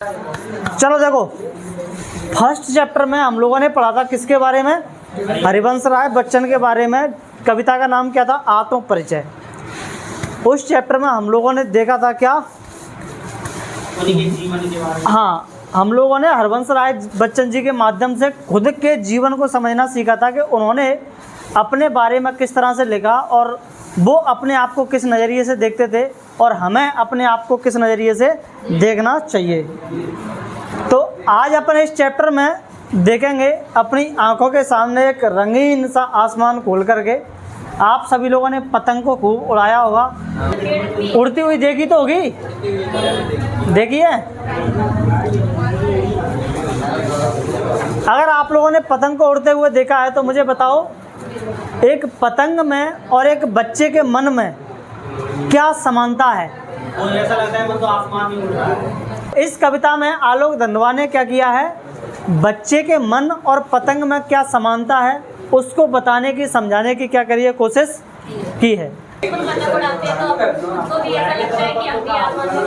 चलो देखो, first chapter में हम लोगों ने पढ़ा था किसके बारे में? हरिवंश राय बच्चन के बारे में। कविता का नाम क्या था? आत्म परिचय। उस चैप्टर में हम लोगों ने देखा था क्या? हाँ, हम लोगों ने हरिवंश राय बच्चन जी के माध्यम से खुद के जीवन को समझना सीखा था कि उन्होंने अपने बारे में किस तरह से लिखा और वो अपने आप को किस नज़रिए से देखते थे और हमें अपने आप को किस नज़रिए से देखना चाहिए। तो आज अपन इस चैप्टर में देखेंगे अपनी आंखों के सामने एक रंगीन सा आसमान खोल करके। आप सभी लोगों ने पतंग को खूब उड़ाया होगा, उड़ती हुई देखी तो होगी, देखी है? अगर आप लोगों ने पतंग को उड़ते हुए देखा है तो मुझे बताओ, एक पतंग में और एक बच्चे के मन में क्या समानता है? ऐसा लगता है तो आसमान ही उड़ रहा है। इस कविता में आलोक धनवा ने क्या किया है? बच्चे के मन और पतंग में क्या समानता है उसको बताने की, समझाने की क्या करिए कोशिश की है।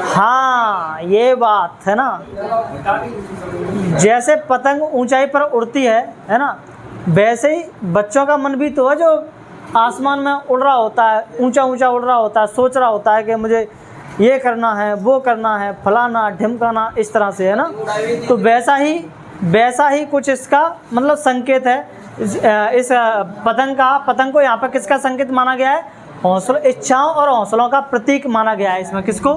हाँ, ये बात है ना। जैसे पतंग ऊंचाई पर उड़ती है ना, वैसे ही बच्चों का मन भी तो है जो आसमान में उड़ रहा होता है, ऊंचा ऊंचा उड़ रहा होता है, सोच रहा होता है कि मुझे ये करना है, वो करना है, फलाना ढिमकाना, इस तरह से, है ना। तो वैसा ही कुछ इसका मतलब संकेत है। इस पतंग को यहाँ पर किसका संकेत माना गया है? हौसलों, इच्छाओं और हौसलों का प्रतीक माना गया है इसमें। किसको?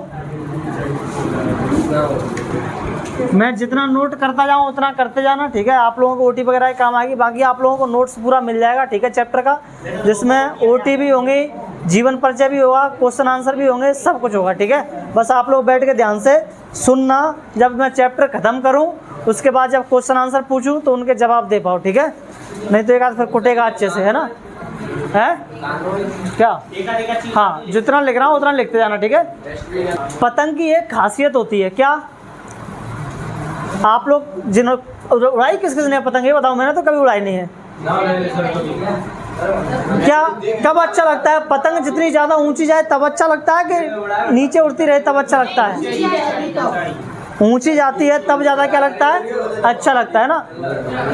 मैं जितना नोट करता जाऊँ उतना करते जाना, ठीक है? आप लोगों को ओटी वगैरह काम आएगी, बाकी आप लोगों को नोट्स पूरा मिल जाएगा, ठीक है? चैप्टर का, जिसमें ओटी भी होंगी, जीवन परिचय भी होगा, क्वेश्चन आंसर भी होंगे, सब कुछ होगा, ठीक है? बस आप लोग बैठ के ध्यान से सुनना। जब मैं चैप्टर ख़त्म करूँ उसके बाद जब क्वेश्चन आंसर पूछूँ तो उनके जवाब दे पाओ, ठीक है? नहीं तो एक आध फिर कुटेगा अच्छे से, है ना? है क्या? हाँ, जितना लिख रहा हूँ उतना लिखते जाना, ठीक है? पतंग की एक खासियत होती है क्या? आप लोग जिन्होंने उड़ाई, किसने पतंग, ये बताओ। मैंने तो कभी उड़ाई नहीं है। क्या कब अच्छा लगता है? पतंग जितनी ज़्यादा ऊंची जाए तब अच्छा लगता है कि नीचे उड़ती रहे तब अच्छा लगता है? ऊंची जाती है तब ज़्यादा क्या लगता है? अच्छा लगता है ना।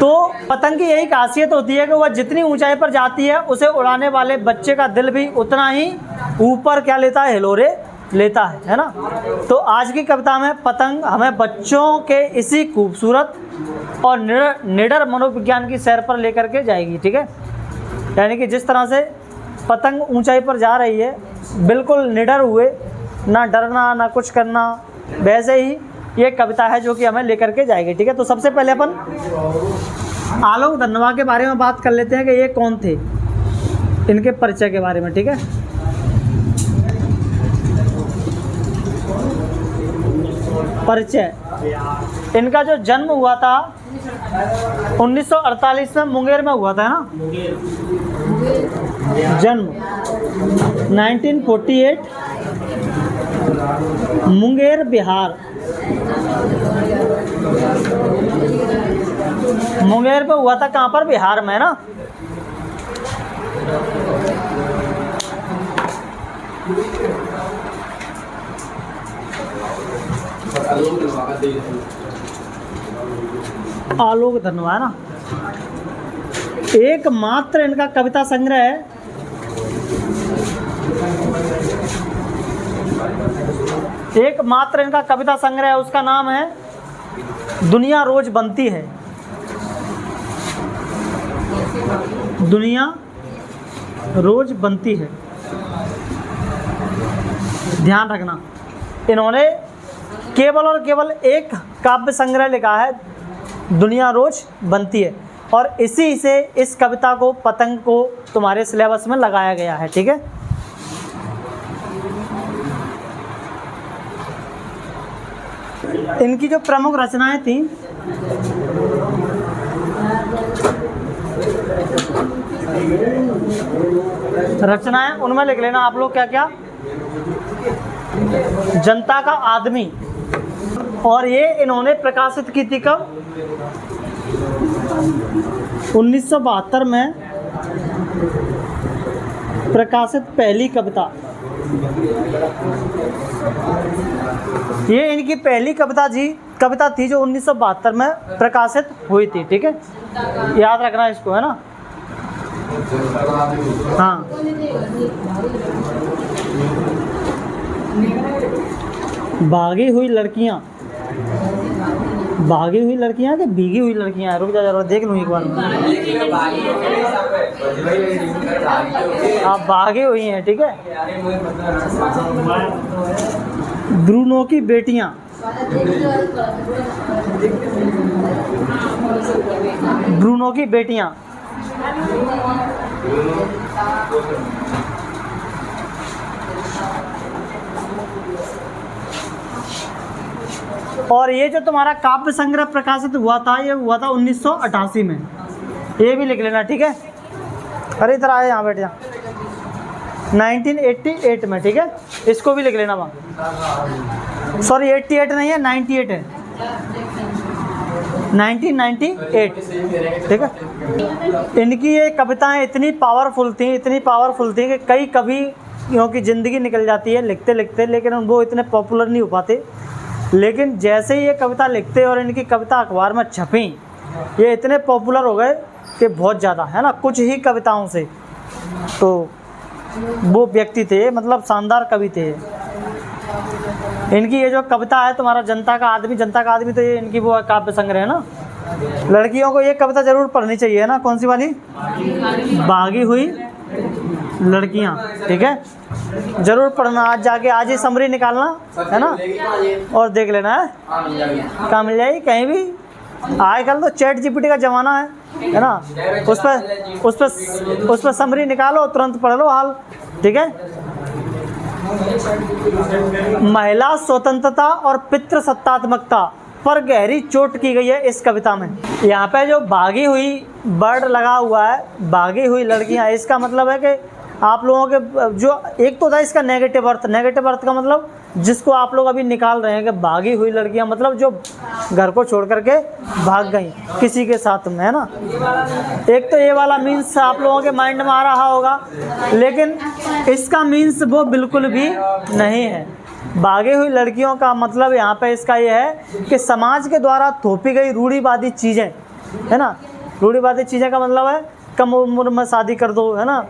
तो पतंग की यही खासियत होती है कि वह जितनी ऊंचाई पर जाती है उसे उड़ाने वाले बच्चे का दिल भी उतना ही ऊपर क्या लेता है? हिलोरे लेता है ना। तो आज की कविता में पतंग हमें बच्चों के इसी खूबसूरत और निडर मनोविज्ञान की सैर पर लेकर के जाएगी, ठीक है? यानी कि जिस तरह से पतंग ऊंचाई पर जा रही है बिल्कुल निडर हुए, ना डरना ना कुछ करना, वैसे ही ये कविता है जो कि हमें लेकर के जाएगी, ठीक है? तो सबसे पहले अपन आलोक धनवा के बारे में बात कर लेते हैं कि ये कौन थे, इनके परिचय के बारे में, ठीक है? परिचय। इनका जो जन्म हुआ था 1948 में मुंगेर में हुआ था, है ना? जन्म 1948 मुंगेर बिहार। मुंगेर पे हुआ था, कहाँ पर? बिहार में, ना। आलोक धनवा, ना। एकमात्र इनका कविता संग्रह है, एकमात्र इनका कविता संग्रह है, उसका नाम है दुनिया रोज बनती है। दुनिया रोज बनती है। ध्यान रखना, इन्होंने केवल और केवल एक काव्य संग्रह लिखा है, दुनिया रोज बनती है, और इसी से इस कविता को, पतंग को तुम्हारे सिलेबस में लगाया गया है, ठीक है? इनकी जो प्रमुख रचनाएं थी, उनमें लिख लेना आप लोग क्या क्या? जनता का आदमी, और ये इन्होंने प्रकाशित की थी कब? 1972 में प्रकाशित पहली कविता। ये इनकी पहली कविता कविता थी जो 1972 में प्रकाशित हुई थी। ठीक है, याद रखना इसको, है ना। हाँ, भागी हुई लड़कियां, भागी हुई लड़कियां कि भीगी हुई लड़कियां, रुक जा जरा देख लूँ एक बार। आप भागी हुई हैं, ठीक है। ब्रूनो की बेटियां, ब्रूनो की बेटियां, और ये जो तुम्हारा काव्य संग्रह प्रकाशित हुआ था, ये हुआ था 1988 में, ये भी लिख लेना, ठीक है। अरे इधर आए, यहाँ बैठ जा। 1988 में, ठीक है, इसको भी लिख लेना वहाँ। सॉरी 88 नहीं है, 98 है, 1998, ठीक है। इनकी ये कविताएं इतनी पावरफुल थी, इतनी पावरफुल थी कि कई कवियों की ज़िंदगी निकल जाती है लिखते लिखते, लेकिन वो इतने पॉपुलर नहीं हो पाते। लेकिन जैसे ही ये कविता लिखते और इनकी कविता अखबार में छपी, ये इतने पॉपुलर हो गए कि बहुत ज़्यादा, है ना, कुछ ही कविताओं से। तो वो व्यक्ति थे, मतलब शानदार कवि थे। इनकी ये जो कविता है तुम्हारा जनता का आदमी, जनता का आदमी, तो ये इनकी वो काव्य संग्रह है ना। लड़कियों को ये कविता ज़रूर पढ़नी चाहिए, है ना। कौन सी वाली? भागी हुई लड़कियां, ठीक है, ज़रूर पढ़ना। आज जाके आज ही समरी निकालना, है ना, और देख लेना है कहाँ मिल जाएगी, कहीं भी। आजकल तो चैट जीपीटी का ज़माना है ना, उस पर समरी निकालो, तुरंत पढ़ लो हाल, ठीक है। महिला स्वतंत्रता और पितृसत्तात्मकता पर गहरी चोट की गई है इस कविता में। यहाँ पे जो भागी हुई वर्ड लगा हुआ है, भागी हुई लड़कियाँ, इसका मतलब है कि आप लोगों के जो एक तो था इसका नेगेटिव अर्थ। नेगेटिव अर्थ का मतलब जिसको आप लोग अभी निकाल रहे हैं कि भागी हुई लड़कियां, मतलब जो घर को छोड़ करके भाग गई किसी के साथ में, है ना। एक तो ये वाला मीन्स आप लोगों के माइंड में आ रहा होगा, लेकिन इसका मीन्स वो बिल्कुल भी नहीं है। भागी हुई लड़कियों का मतलब यहाँ पे इसका ये है कि समाज के द्वारा थोपी गई रूढ़िवादी चीज़ें, है ना। रूढ़िवादी चीज़ें का मतलब है कम उम्र में शादी कर दो, है ना,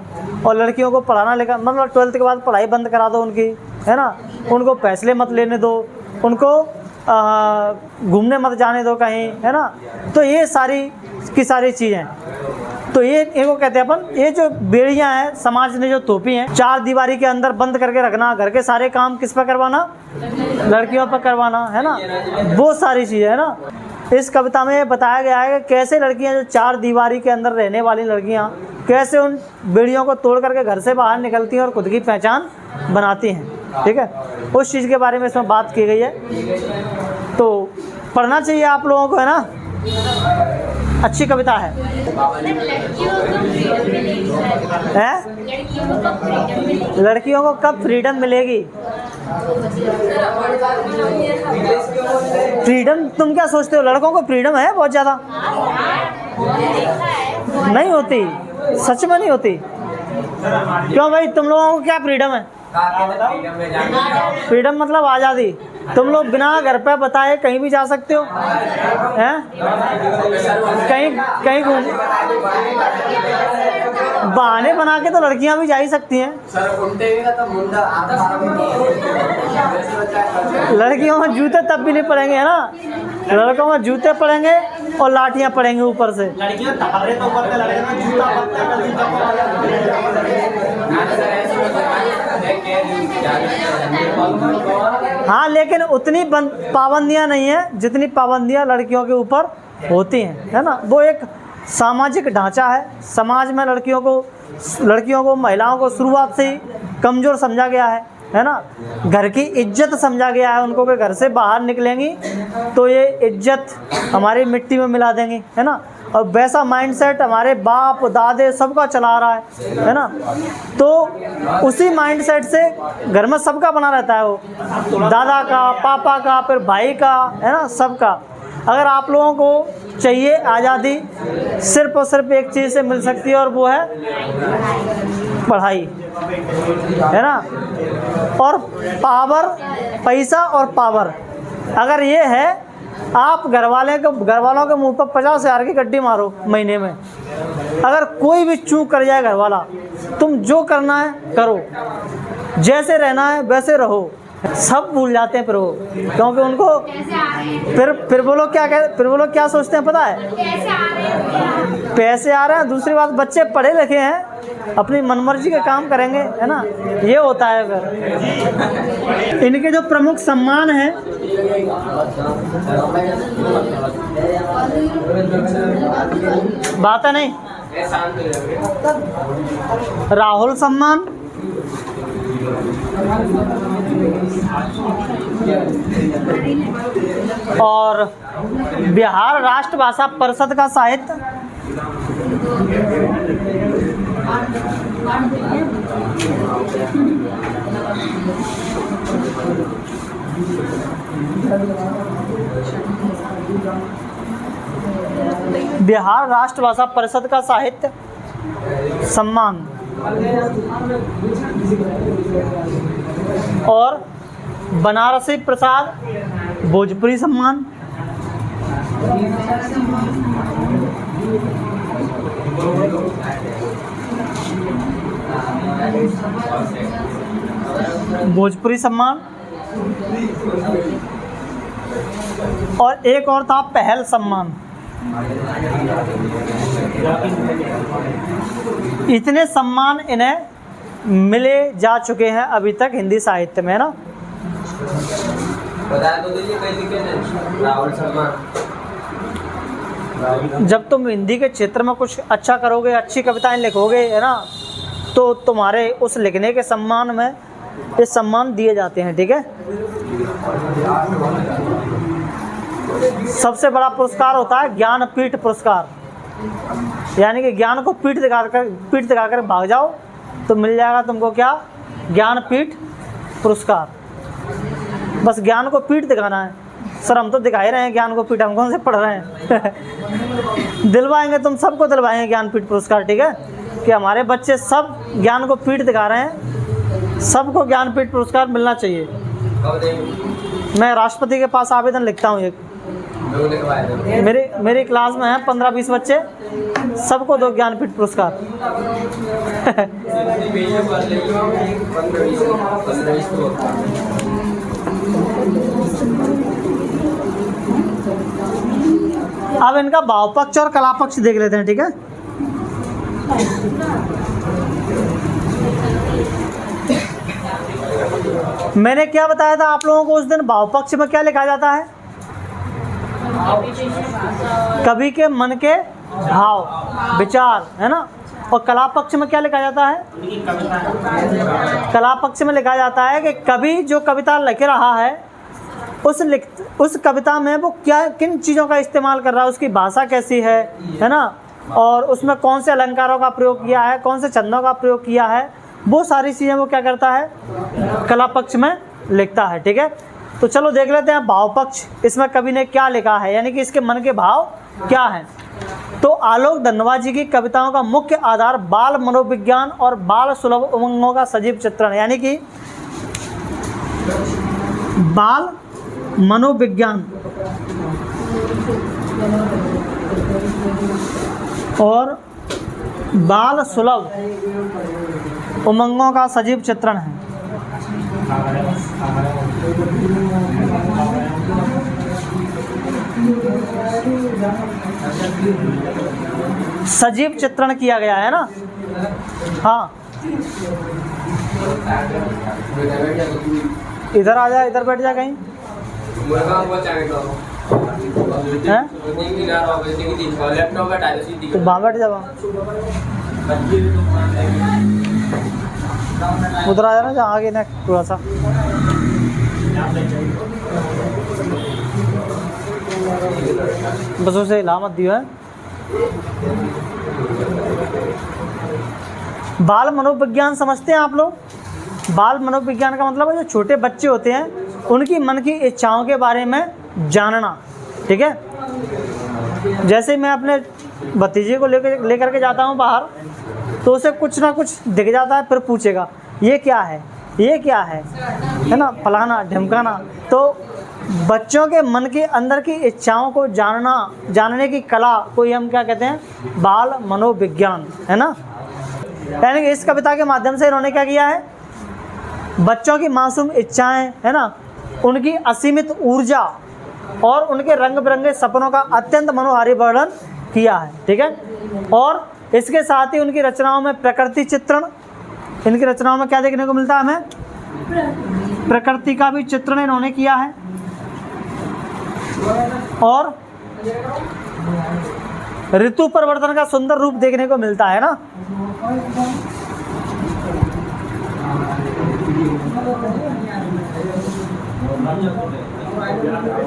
और लड़कियों को पढ़ाना लिखा, मतलब 12th के बाद पढ़ाई बंद करा दो उनकी, है ना, उनको फैसले मत लेने दो, उनको घूमने मत जाने दो कहीं, है ना। तो ये सारी की सारी चीज़ें, तो ये इनको कहते हैं अपन, ये जो बेड़ियाँ हैं समाज ने जो थोपी हैं, चार दीवारी के अंदर बंद करके रखना, घर के सारे काम किस पर करवाना, लड़कियों पर करवाना, है ना, वो सारी चीज़ें, है ना। इस कविता में बताया गया है कि कैसे लड़कियां, जो चार दीवारी के अंदर रहने वाली लड़कियां, कैसे उन बेड़ियों को तोड़ करके घर से बाहर निकलती हैं और खुद की पहचान बनाती हैं, ठीक है। उस चीज़ के बारे में इसमें बात की गई है, तो पढ़ना चाहिए आप लोगों को, है ना। अच्छी कविता है। लड़कियों को कब फ्रीडम मिलेगी? फ्रीडम तुम क्या सोचते हो, लड़कों को फ्रीडम है बहुत ज़्यादा? नहीं होती, सच में नहीं होती। क्यों भाई, तुम लोगों को क्या फ्रीडम है? फ्रीडम मतलब आज़ादी। तुम लोग बिना घर पे बताए कहीं भी जा सकते हो, हैं? कहीं कहीं घूम, बहाने बना के तो लड़कियां भी जा ही सकती हैं। लड़कियों में जूते तब भी नहीं पड़ेंगे, है ना। लड़कों में जूते पड़ेंगे और लाठियां पड़ेंगी ऊपर से। हाँ, लेकिन उतनी पाबंदियां नहीं है जितनी पाबंदियां लड़कियों के ऊपर होती हैं, है ना। वो एक सामाजिक ढांचा है, समाज में लड़कियों को महिलाओं को शुरुआत से ही कमज़ोर समझा गया है ना। घर की इज्जत समझा गया है उनको कि घर से बाहर निकलेंगी तो ये इज्जत हमारी मिट्टी में मिला देंगी, है ना। और वैसा माइंडसेट हमारे बाप दादे सबका चला रहा है ना। तो उसी माइंडसेट से घर में सबका बना रहता है, वो दादा का, पापा का, फिर भाई का, है ना, सबका। अगर आप लोगों को चाहिए आज़ादी, सिर्फ और सिर्फ एक चीज़ से मिल सकती है, और वो है पढ़ाई, है ना। और पावर, पैसा और पावर, अगर ये है आप घर वालों के मुंह पर 50,000 की गड्डी मारो महीने में, अगर कोई भी चूक कर जाए घर वाला, तुम जो करना है करो, जैसे रहना है वैसे रहो, सब भूल जाते हैं फिर वो, क्योंकि उनको फिर वो लोग क्या सोचते हैं पता है, पैसे आ रहे हैं। दूसरी बात, बच्चे पढ़े लिखे हैं, अपनी मनमर्जी के काम करेंगे, है ना, ये होता है। फिर इनके जो प्रमुख सम्मान हैं, बात है नहीं, राहुल सम्मान, और बिहार राष्ट्र भाषा परिषद का साहित्य, बिहार राष्ट्र भाषा परिषद का साहित्य सम्मान, और बनारसी प्रसाद भोजपुरी सम्मान, भोजपुरी सम्मान, और एक और था पहल सम्मान। इतने सम्मान इन्हें मिले जा चुके हैं अभी तक हिंदी साहित्य में, ना। बता तो दीजिए कैसे कैसे राहुल सम्मान। जब तुम हिंदी के क्षेत्र में कुछ अच्छा करोगे, अच्छी कविताएं लिखोगे, है ना, तो तुम्हारे उस लिखने के सम्मान में ये सम्मान दिए जाते हैं, ठीक है। सबसे बड़ा पुरस्कार होता है ज्ञानपीठ पुरस्कार, यानी कि ज्ञान को पीठ दिखाकर भाग जाओ तो मिल जाएगा तुमको क्या, ज्ञानपीठ पुरस्कार। बस ज्ञान को पीठ दिखाना है। सर हम तो दिखा ही रहे हैं ज्ञान को पीठ, हम कौन से पढ़ रहे हैं। दिलवाएंगे, तुम सबको दिलवाएंगे ज्ञानपीठ पुरस्कार, ठीक है, कि हमारे बच्चे सब ज्ञान को पीठ दिखा रहे हैं, सबको ज्ञानपीठ पुरस्कार मिलना चाहिए। मैं राष्ट्रपति के पास आवेदन लिखता हूँ। एक मेरी क्लास में हैं 15-20 बच्चे, सबको दो ज्ञानपीठ पुरस्कार। अब इनका भाव पक्ष और कला पक्ष देख लेते हैं, ठीक है। मैंने क्या बताया था आप लोगों को उस दिन, भाव पक्ष में क्या लिखा जाता है, कवि के मन के भाव विचार, है ना। और कला पक्ष में क्या लिखा जाता है, कला पक्ष में लिखा जाता है कि कवि जो कविता लिख रहा है उस कविता में वो किन चीज़ों का इस्तेमाल कर रहा है, उसकी भाषा कैसी है ना, और उसमें कौन से अलंकारों का प्रयोग किया है, कौन से छंदों का प्रयोग किया है, वो सारी चीज़ें वो क्या करता है, कला पक्ष में लिखता है, ठीक है। तो चलो देख लेते हैं भाव पक्ष, इसमें कवि ने क्या लिखा है, यानी कि इसके मन के भाव क्या हैं। तो आलोक धनवा जी की कविताओं का मुख्य आधार बाल मनोविज्ञान और बाल सुलभ उमंगों का सजीव चित्रण, यानी कि बाल मनोविज्ञान और बाल सुलभ उमंगों का सजीव चित्रण है। सजीव चित्रण किया गया है ना। हाँ, इधर आ जा, इधर बैठ जा कहीं। हैं? तो वहाँ बैठ जा, उधर आ जाना, जहाँ आगे ना थोड़ा सा। बस उसे हिला मत दियो है। बाल मनोविज्ञान समझते हैं आप लोग? बाल मनोविज्ञान का मतलब है जो छोटे बच्चे होते हैं उनकी मन की इच्छाओं के बारे में जानना, ठीक है। जैसे मैं अपने भतीजे को लेकर के जाता हूँ बाहर, तो उसे कुछ ना कुछ दिख जाता है, फिर पूछेगा ये क्या है, ये क्या है ना, फलाना ढिमकाना। तो बच्चों के मन के अंदर की इच्छाओं को जानने की कला को ही हम क्या कहते हैं, बाल मनोविज्ञान, है ना। यानी कि इस कविता के माध्यम से इन्होंने क्या किया है, बच्चों की मासूम इच्छाएं, है ना, उनकी असीमित ऊर्जा और उनके रंग बिरंगे सपनों का अत्यंत मनोहारी वर्णन किया है, ठीक है। और इसके साथ ही उनकी रचनाओं में प्रकृति चित्रण, इनकी रचनाओं में क्या देखने को मिलता है हमें, प्रकृति का भी चित्रण इन्होंने किया है। और ऋतु परिवर्तन का सुंदर रूप देखने को मिलता है ना।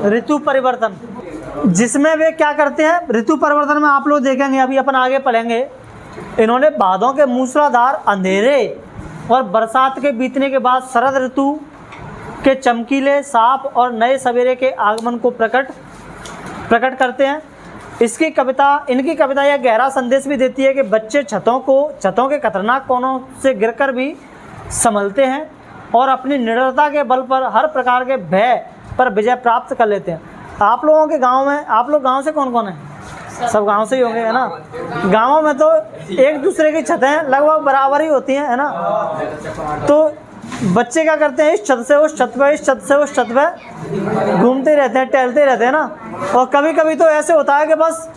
ऋतु परिवर्तन जिसमें वे क्या करते हैं, ऋतु परिवर्तन में आप लोग देखेंगे, अभी अपन आगे पढ़ेंगे, इन्होंने बादलों के मूसलाधार अंधेरे और बरसात के बीतने के बाद शरद ऋतु के चमकीले साफ और नए सवेरे के आगमन को प्रकट करते हैं। इनकी कविता यह गहरा संदेश भी देती है कि बच्चे छतों के खतरनाक कोनों से गिरकर भी संभलते हैं और अपनी निडरता के बल पर हर प्रकार के भय पर विजय प्राप्त कर लेते हैं। आप लोगों के गांव में, आप लोग गांव से कौन कौन है, सब गांव से ही होंगे, है ना। गांवों में तो एक दूसरे की छतें लगभग बराबर ही होती हैं, है ना। तो बच्चे क्या करते हैं, इस छत से उस छत पे, इस छत से उस छत पे घूमते रहते हैं, टहलते रहते हैं ना। और कभी कभी तो ऐसे होता है कि बस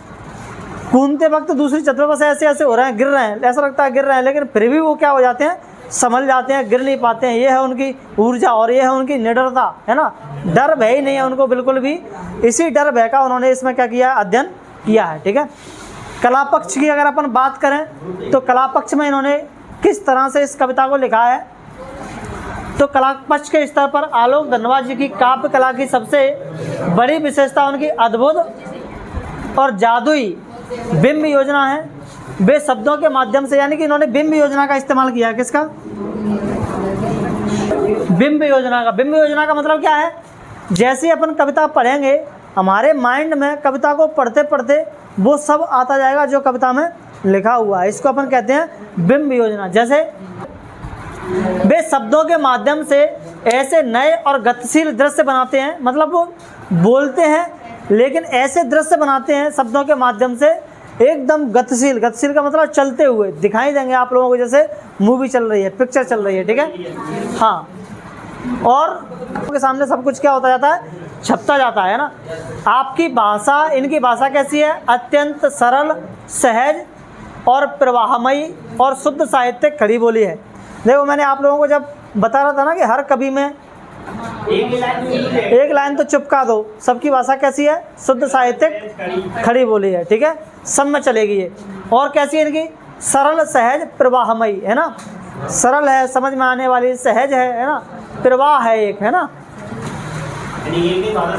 घूमते वक्त दूसरी छत पे बस ऐसे ऐसे हो रहे हैं, गिर रहे हैं, ऐसा लगता है गिर रहे हैं, लेकिन फिर भी वो क्या हो जाते हैं, संभल जाते हैं, गिर नहीं पाते हैं। ये है उनकी ऊर्जा और ये है उनकी निडरता, है ना। डर भय ही नहीं है उनको बिल्कुल भी। इसी डर भय का उन्होंने इसमें क्या किया, अध्ययन किया है, ठीक है। कला पक्ष की अगर अपन बात करें तो कला पक्ष में इन्होंने किस तरह से इस कविता को लिखा है, तो कला पक्ष के स्तर पर आलोक धनवाद जी की काव्य कला की सबसे बड़ी विशेषता उनकी अद्भुत और जादुई बिंब योजना है। वे शब्दों के माध्यम से, यानी कि इन्होंने बिंब योजना का इस्तेमाल किया है। किसका, बिंब योजना का। बिंब योजना का मतलब क्या है, जैसे अपन कविता पढ़ेंगे हमारे माइंड में कविता को पढ़ते पढ़ते वो सब आता जाएगा जो कविता में लिखा हुआ है। इसको अपन कहते हैं बिंब योजना। जैसे वे शब्दों के माध्यम से ऐसे नए और गतिशील दृश्य बनाते हैं, मतलब वो बोलते हैं लेकिन ऐसे दृश्य बनाते हैं शब्दों के माध्यम से एकदम गतिशील। गतिशील का मतलब चलते हुए दिखाई देंगे आप लोगों को, जैसे मूवी चल रही है, पिक्चर चल रही है, ठीक है। हाँ, और आपके सामने सब कुछ क्या होता जाता है, छपता जाता है ना। आपकी भाषा, इनकी भाषा कैसी है, अत्यंत सरल, सहज और प्रवाहमयी और शुद्ध साहित्यिक खड़ी बोली है। देखो मैंने आप लोगों को जब बता रहा था ना कि हर कवि में एक लाइन तो चिपका दो, सबकी भाषा कैसी है, शुद्ध साहित्यिक खड़ी बोली है, ठीक है, सब में चलेगी ये। और कैसी है इनकी, सरल सहज प्रवाहमयी, है ना। सरल है, समझ में आने वाली, सहज है ना, प्रवाह है एक, है ना।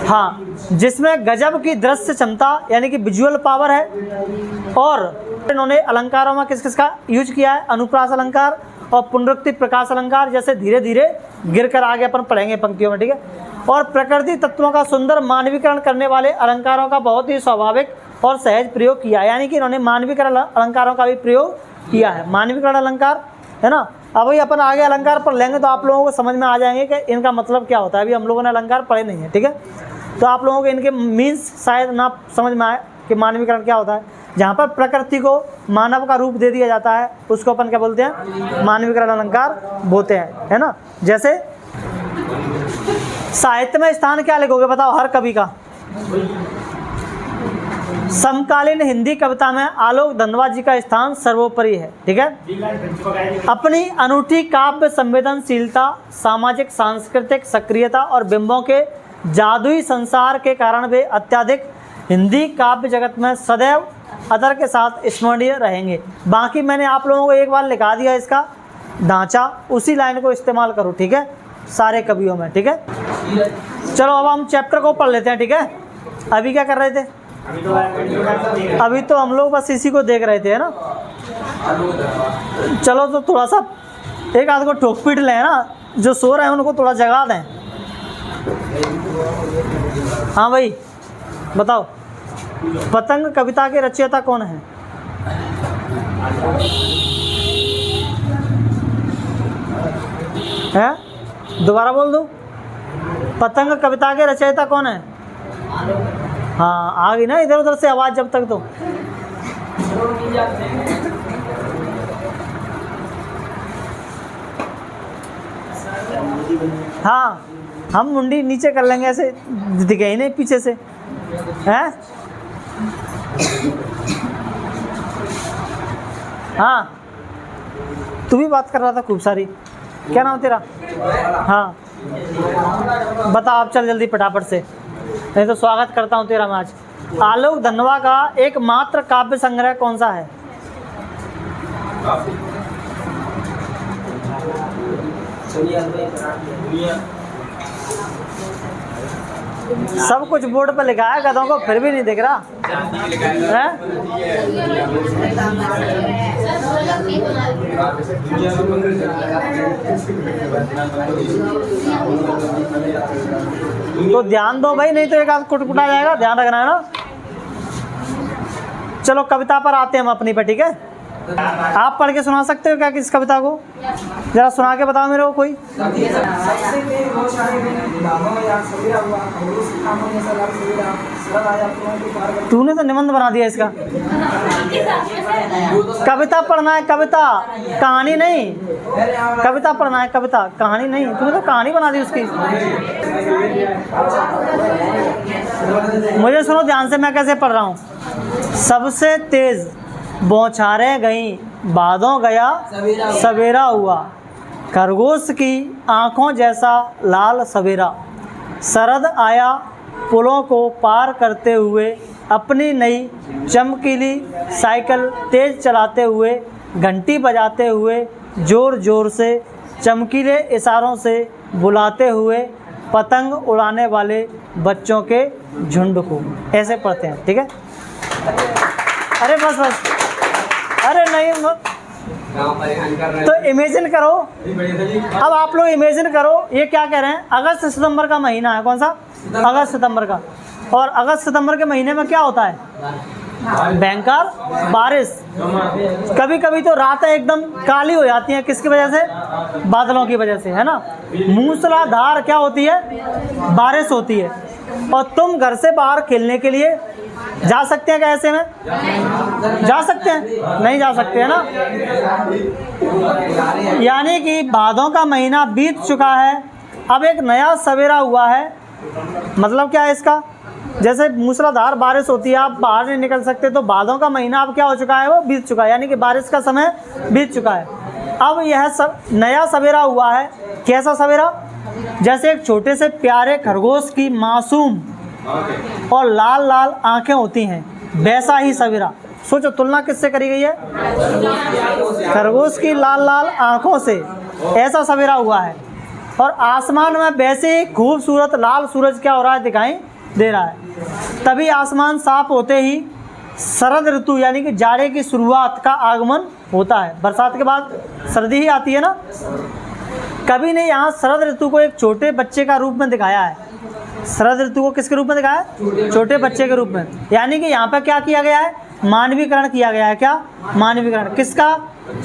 हाँ, जिसमें गजब की दृश्य क्षमता यानी कि विजुअल पावर है। और इन्होंने अलंकारों में किस किस का यूज किया है, अनुप्रास अलंकार और पुनरुक्ति प्रकाश अलंकार, जैसे धीरे धीरे गिर कर आगे अपन पढ़ेंगे पंक्तियों में, ठीक है। और प्रकृति तत्वों का सुंदर मानवीकरण करने वाले अलंकारों का बहुत ही स्वाभाविक और सहज प्रयोग किया, यानी कि इन्होंने मानवीकरण अलंकारों का भी प्रयोग किया है। मानवीकरण अलंकार, है ना। अब वही अपन आगे अलंकार पढ़ लेंगे तो आप लोगों को समझ में आ जाएंगे कि इनका मतलब क्या होता है। अभी हम लोगों ने अलंकार पढ़े नहीं है, ठीक है। तो आप लोगों को इनके मीन्स शायद ना समझ में आए कि मानवीकरण क्या होता है। जहाँ पर प्रकृति को मानव का रूप दे दिया जाता है उसको अपन क्या बोलते हैं, मानवीकरण अलंकार बोलते हैं, है ना। जैसे साहित्य में स्थान क्या लिखोगे बताओ हर कवि का। समकालीन हिंदी कविता में आलोक धनवाद जी का स्थान सर्वोपरि है, ठीक है। अपनी अनूठी काव्य संवेदनशीलता, सामाजिक सांस्कृतिक सक्रियता और बिंबों के जादुई संसार के कारण वे अत्यधिक हिंदी काव्य जगत में सदैव अदर के साथ स्मरणीय रहेंगे। बाकी मैंने आप लोगों को एक बार लिखा दिया इसका ढांचा, उसी लाइन को इस्तेमाल करो, ठीक है, सारे कवियों में, ठीक है। चलो अब हम चैप्टर को पढ़ लेते हैं, ठीक है। अभी क्या कर रहे थे, अभी तो हम लोग बस इसी को देख रहे थे, है ना। चलो तो थोड़ा सा एक आध को ठोक पीट लें ना, जो सो रहे हैं उनको थोड़ा जगा दें। हाँ भाई बताओ, पतंग कविता के रचयिता कौन है? हैं? दोबारा बोल दो। पतंग कविता के रचयिता कौन है? हाँ, आ गई ना इधर उधर से आवाज़ जब तक तो। हाँ, हम मुंडी नीचे कर लेंगे, ऐसे दिखे ही नहीं पीछे से, हैं? हाँ, तू भी बात कर रहा था खूब सारी, क्या नाम तेरा? हाँ, बता आप, चल जल्दी फटाफट से, नहीं तो स्वागत करता हूँ तेरा मैं आज। आलोक धनवा का एकमात्र काव्य संग्रह कौन सा है? सब कुछ बोर्ड पर लिखा है, गधों को फिर भी नहीं दिख रहा है? तो ध्यान दो भाई, नहीं तो एक आध कुटकुटा जाएगा, ध्यान रखना है ना। चलो कविता पर आते हैं हम अपनी पे, ठीक है? आप पढ़ के सुना सकते हो क्या किस कविता को? जरा सुना के बताओ मेरे को कोई। तूने तो निबंध बना दिया इसका। कविता पढ़ना है, कविता, कहानी नहीं। कविता पढ़ना है, कविता, कहानी नहीं। तूने तो कहानी बना दी उसकी। मुझे सुनो ध्यान से, मैं कैसे पढ़ रहा हूँ। सबसे तेज बौछारें गईं, बादों गया सवेरा हुआ, खरगोश की आँखों जैसा लाल सवेरा, शरद आया पुलों को पार करते हुए, अपनी नई चमकीली साइकिल तेज चलाते हुए, घंटी बजाते हुए, ज़ोर ज़ोर से चमकीले इशारों से बुलाते हुए, पतंग उड़ाने वाले बच्चों के झुंड को। ऐसे पढ़ते हैं, ठीक है? अरे बस बस, अरे नहीं तो इमेजिन करो। अब आप लोग इमेजिन करो, ये क्या कह रहे हैं? अगस्त सितंबर का महीना है, कौन सा? अगस्त सितंबर का। और अगस्त सितंबर के महीने में क्या होता है? भयंकर बारिश। कभी कभी तो रातें एकदम काली हो जाती हैं, किसकी वजह से? बादलों की वजह से, है ना? मूसलाधार क्या होती है? बारिश होती है। और तुम घर से बाहर खेलने के लिए जा सकते हैं क्या ऐसे में? जा सकते हैं? नहीं जा सकते, है ना? यानी कि भादों का महीना बीत चुका है, अब एक नया सवेरा हुआ है। मतलब क्या है इसका? जैसे मूसलाधार बारिश होती है, आप बाहर नहीं निकल सकते, तो भादों का महीना अब क्या हो चुका है? वो बीत चुका है, यानी कि बारिश का समय बीत चुका है। अब यह सब नया सवेरा हुआ है। कैसा सवेरा? जैसे एक छोटे से प्यारे खरगोश की मासूम और लाल लाल आंखें होती हैं, वैसा ही सवेरा। सोचो तुलना किससे करी गई है? खरगोश की लाल लाल आंखों से ऐसा सवेरा हुआ है। और आसमान में वैसे ही खूबसूरत लाल सूरज क्या हो रहा है? दिखाई दे रहा है। तभी आसमान साफ होते ही शरद ऋतु यानी कि जाड़े की शुरुआत का आगमन होता है। बरसात के बाद सर्दी ही आती है ना। कभी ने यहाँ शरद ऋतु को एक छोटे बच्चे का रूप में दिखाया है। शरद ऋतु को किसके रूप में दिखाया है? छोटे बच्चे के रूप में। यानी कि यहाँ पर क्या किया गया है? मानवीकरण किया गया है। क्या मानवीकरण? किसका?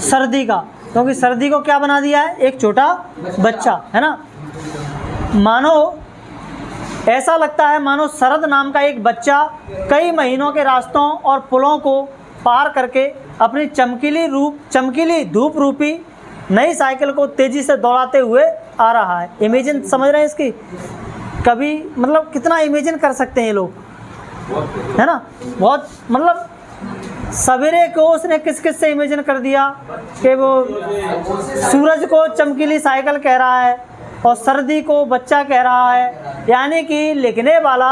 सर्दी का। क्योंकि सर्दी को क्या बना दिया है? एक छोटा बच्चा, है ना। मानो ऐसा लगता है मानो शरद नाम का एक बच्चा कई महीनों के रास्तों और पुलों को पार करके अपनी चमकीली धूप रूपी नई साइकिल को तेजी से दौड़ाते हुए आ रहा है। इमेजिन समझ रहे हैं इसकी? कभी मतलब कितना इमेजिन कर सकते हैं ये लोग, है ना? बहुत मतलब सवेरे को उसने किस किस से इमेजिन कर दिया कि वो सूरज को चमकीली साइकिल कह रहा है और सर्दी को बच्चा कह रहा है। यानी कि लिखने वाला,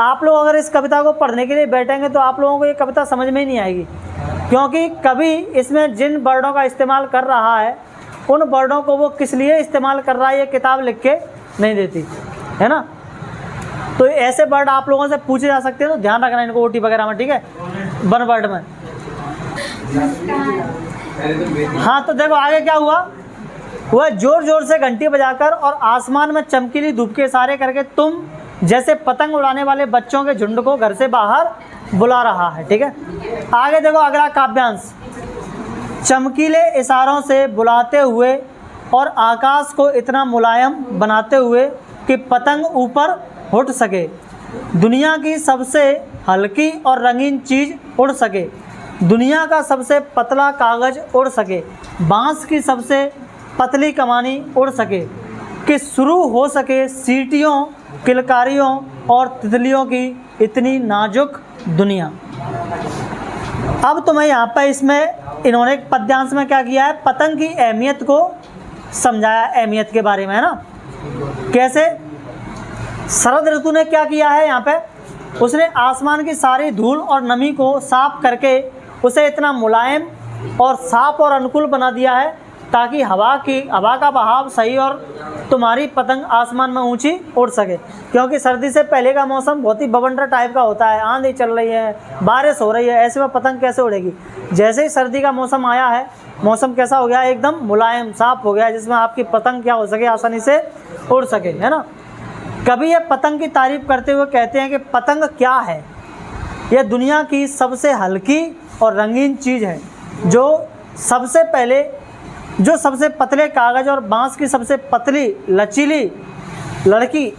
आप लोग अगर इस कविता को पढ़ने के लिए बैठेंगे तो आप लोगों को ये कविता समझ में ही नहीं आएगी, क्योंकि कभी इसमें जिन वर्डों का इस्तेमाल कर रहा है उन वर्डों को वो किस लिए इस्तेमाल कर रहा है ये किताब लिख के नहीं देती, है ना। तो ऐसे वर्ड आप लोगों से पूछे जा सकते हैं, तो ध्यान रखना इनको ओटी वगैरह में, ठीक है, वन वर्ड में। हाँ तो देखो आगे क्या हुआ। वह जोर जोर से घंटी बजाकर और आसमान में चमकीली धूप के इशारे करके तुम जैसे पतंग उड़ाने वाले बच्चों के झुंड को घर से बाहर बुला रहा है, ठीक है। आगे देखो अगला काव्यांश। चमकीले इशारों से बुलाते हुए और आकाश को इतना मुलायम बनाते हुए कि पतंग ऊपर उठ सके, दुनिया की सबसे हल्की और रंगीन चीज़ उड़ सके, दुनिया का सबसे पतला कागज़ उड़ सके, बांस की सबसे पतली कमानी उड़ सके, कि शुरू हो सके सीटियों, किलकारियों और तितलियों की इतनी नाजुक दुनिया। अब तुम्हें यहाँ पर इसमें इन्होंने एक पद्यांश में क्या किया है, पतंग की अहमियत को समझाया, अहमियत के बारे में, है ना। कैसे? शरद ऋतु ने क्या किया है यहाँ पे, उसने आसमान की सारी धूल और नमी को साफ करके उसे इतना मुलायम और साफ और अनुकूल बना दिया है ताकि हवा का बहाव सही और तुम्हारी पतंग आसमान में ऊंची उड़ सके। क्योंकि सर्दी से पहले का मौसम बहुत ही बवंडर टाइप का होता है, आंधी चल रही है, बारिश हो रही है, ऐसे में पतंग कैसे उड़ेगी। जैसे ही सर्दी का मौसम आया है, मौसम कैसा हो गया, एकदम मुलायम साफ हो गया है, जिसमें आपकी पतंग क्या हो सके, आसानी से उड़ सके, है ना। कभी ये पतंग की तारीफ करते हुए कहते हैं कि पतंग क्या है, यह दुनिया की सबसे हल्की और रंगीन चीज़ है, जो सबसे पतले कागज़ और बांस की सबसे पतली लचीली लकड़ी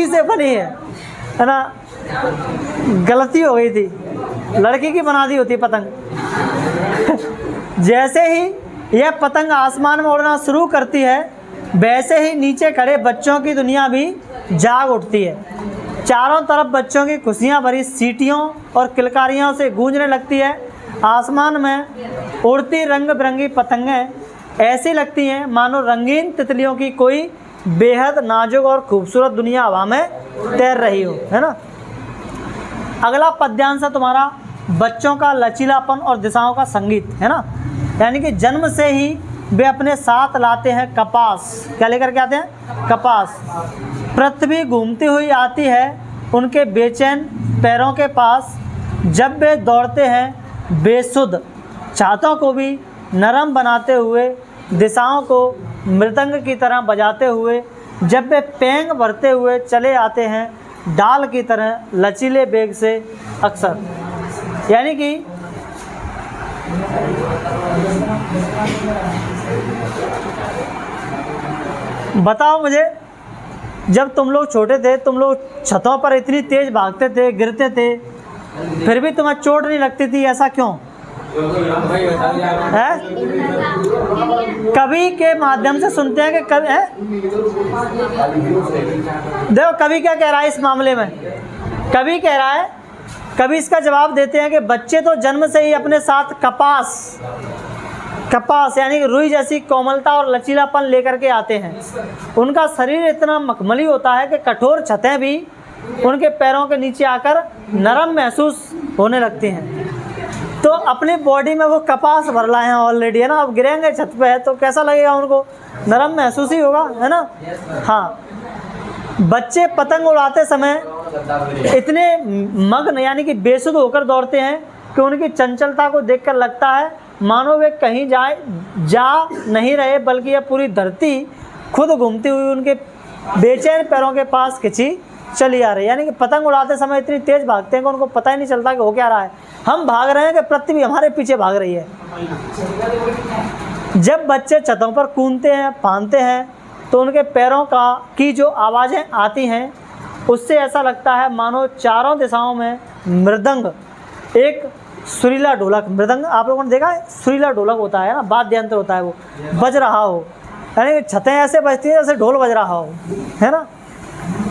से बनी है ना। गलती हो गई थी, लड़की की बना दी होती पतंग। जैसे ही यह पतंग आसमान में उड़ना शुरू करती है, वैसे ही नीचे खड़े बच्चों की दुनिया भी जाग उठती है। चारों तरफ बच्चों की खुशियां भरी सीटियों और किलकारियों से गूंजने लगती है। आसमान में उड़ती रंग बिरंगी पतंगें ऐसी लगती हैं मानो रंगीन तितलियों की कोई बेहद नाजुक और खूबसूरत दुनिया हवा में तैर रही हो, है ना। अगला पद्यांश है तुम्हारा, बच्चों का लचीलापन और दिशाओं का संगीत, है ना। यानी कि जन्म से ही वे अपने साथ लाते हैं कपास। क्या लेकर के आते हैं? कपास। पृथ्वी घूमती हुई आती है उनके बेचैन पैरों के पास, जब वे दौड़ते हैं बेसुध छातों को भी नरम बनाते हुए, दिशाओं को मृदंग की तरह बजाते हुए, जब वे पेंग भरते हुए चले आते हैं डाल की तरह लचीले बेग से अक्सर। यानी कि बताओ मुझे, जब तुम लोग छोटे थे, तुम लोग छतों पर इतनी तेज भागते थे, गिरते थे, फिर भी तुम्हें चोट नहीं लगती थी, ऐसा क्यों है? कवि के माध्यम से सुनते हैं कि कवि है, देखो कवि क्या कह रहा है इस मामले में। कवि कह रहा है, कवि इसका जवाब देते हैं कि बच्चे तो जन्म से ही अपने साथ कपास यानी कि रुई जैसी कोमलता और लचीलापन लेकर के आते हैं। उनका शरीर इतना मखमली होता है कि कठोर छतें भी उनके पैरों के नीचे आकर नरम महसूस होने लगती हैं। तो अपनी बॉडी में वो कपास भर लाए हैं ऑलरेडी, है ना। अब गिरेंगे छत पे है तो कैसा लगेगा उनको, नरम महसूस ही होगा, है ना। हाँ, बच्चे पतंग उड़ाते समय इतने मग्न यानी कि बेसुध होकर दौड़ते हैं कि उनकी चंचलता को देखकर लगता है मानो वे कहीं जा नहीं रहे, बल्कि यह पूरी धरती खुद घूमती हुई उनके बेचैन पैरों के पास खिंची चली आ रही है। यानी कि पतंग उड़ाते समय इतनी तेज भागते हैं कि उनको पता ही नहीं चलता कि हो क्या रहा है। हम भाग रहे हैं कि पृथ्वी हमारे पीछे भाग रही है। जब बच्चे छतों पर कूदते हैं, फांदते हैं, तो उनके पैरों की जो आवाज़ें आती हैं, उससे ऐसा लगता है मानो चारों दिशाओं में मृदंग, एक सुरीला ढोलक, मृदंग आप लोगों ने देखा है, सुरीला ढोलक होता है ना, वाद्य यंत्र होता है, वो बज रहा हो। यानी छतें ऐसे बजती हैं जैसे ढोल बज रहा हो, है ना।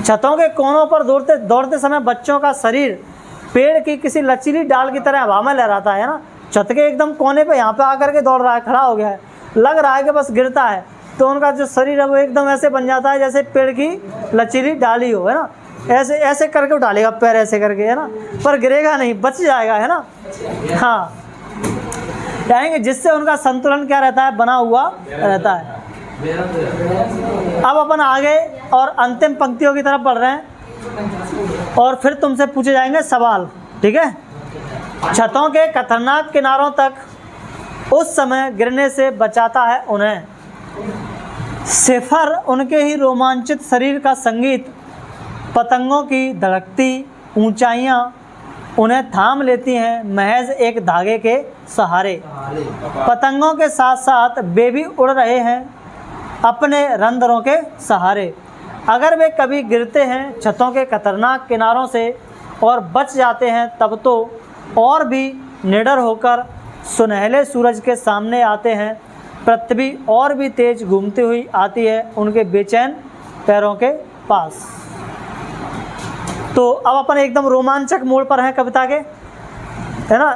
छतों के कोनों पर दौड़ते समय बच्चों का शरीर पेड़ की किसी लचीली डाल की तरह हवा में लहराता है ना। छत के एकदम कोने पे यहाँ पे आकर के दौड़ रहा है, खड़ा हो गया है, लग रहा है कि बस गिरता है, तो उनका जो शरीर है वो एकदम ऐसे बन जाता है जैसे पेड़ की लचीली डाली हो, है ना। ऐसे ऐसे करके उठा लेगा पैर ऐसे करके, है ना, पर गिरेगा नहीं, बच जाएगा, है ना। हाँ, यानी कि जिससे उनका संतुलन क्या रहता है, बना हुआ रहता है। अब अपन आगे और अंतिम पंक्तियों की तरफ बढ़ रहे हैं और फिर तुमसे पूछे जाएंगे सवाल, ठीक है। छतों के खतरनाक किनारों तक उस समय गिरने से बचाता है उन्हें सिफर उनके ही रोमांचित शरीर का संगीत, पतंगों की धड़कती ऊंचाइयां उन्हें थाम लेती हैं महज एक धागे के सहारे। पतंगों के साथ साथ वे भी उड़ रहे हैं अपने रंध्रों के सहारे। अगर वे कभी गिरते हैं छतों के खतरनाक किनारों से और बच जाते हैं तब तो और भी निडर होकर सुनहले सूरज के सामने आते हैं। पृथ्वी और भी तेज घूमती हुई आती है उनके बेचैन पैरों के पास। तो अब अपन एकदम रोमांचक मोड़ पर हैं कविता के, है ना।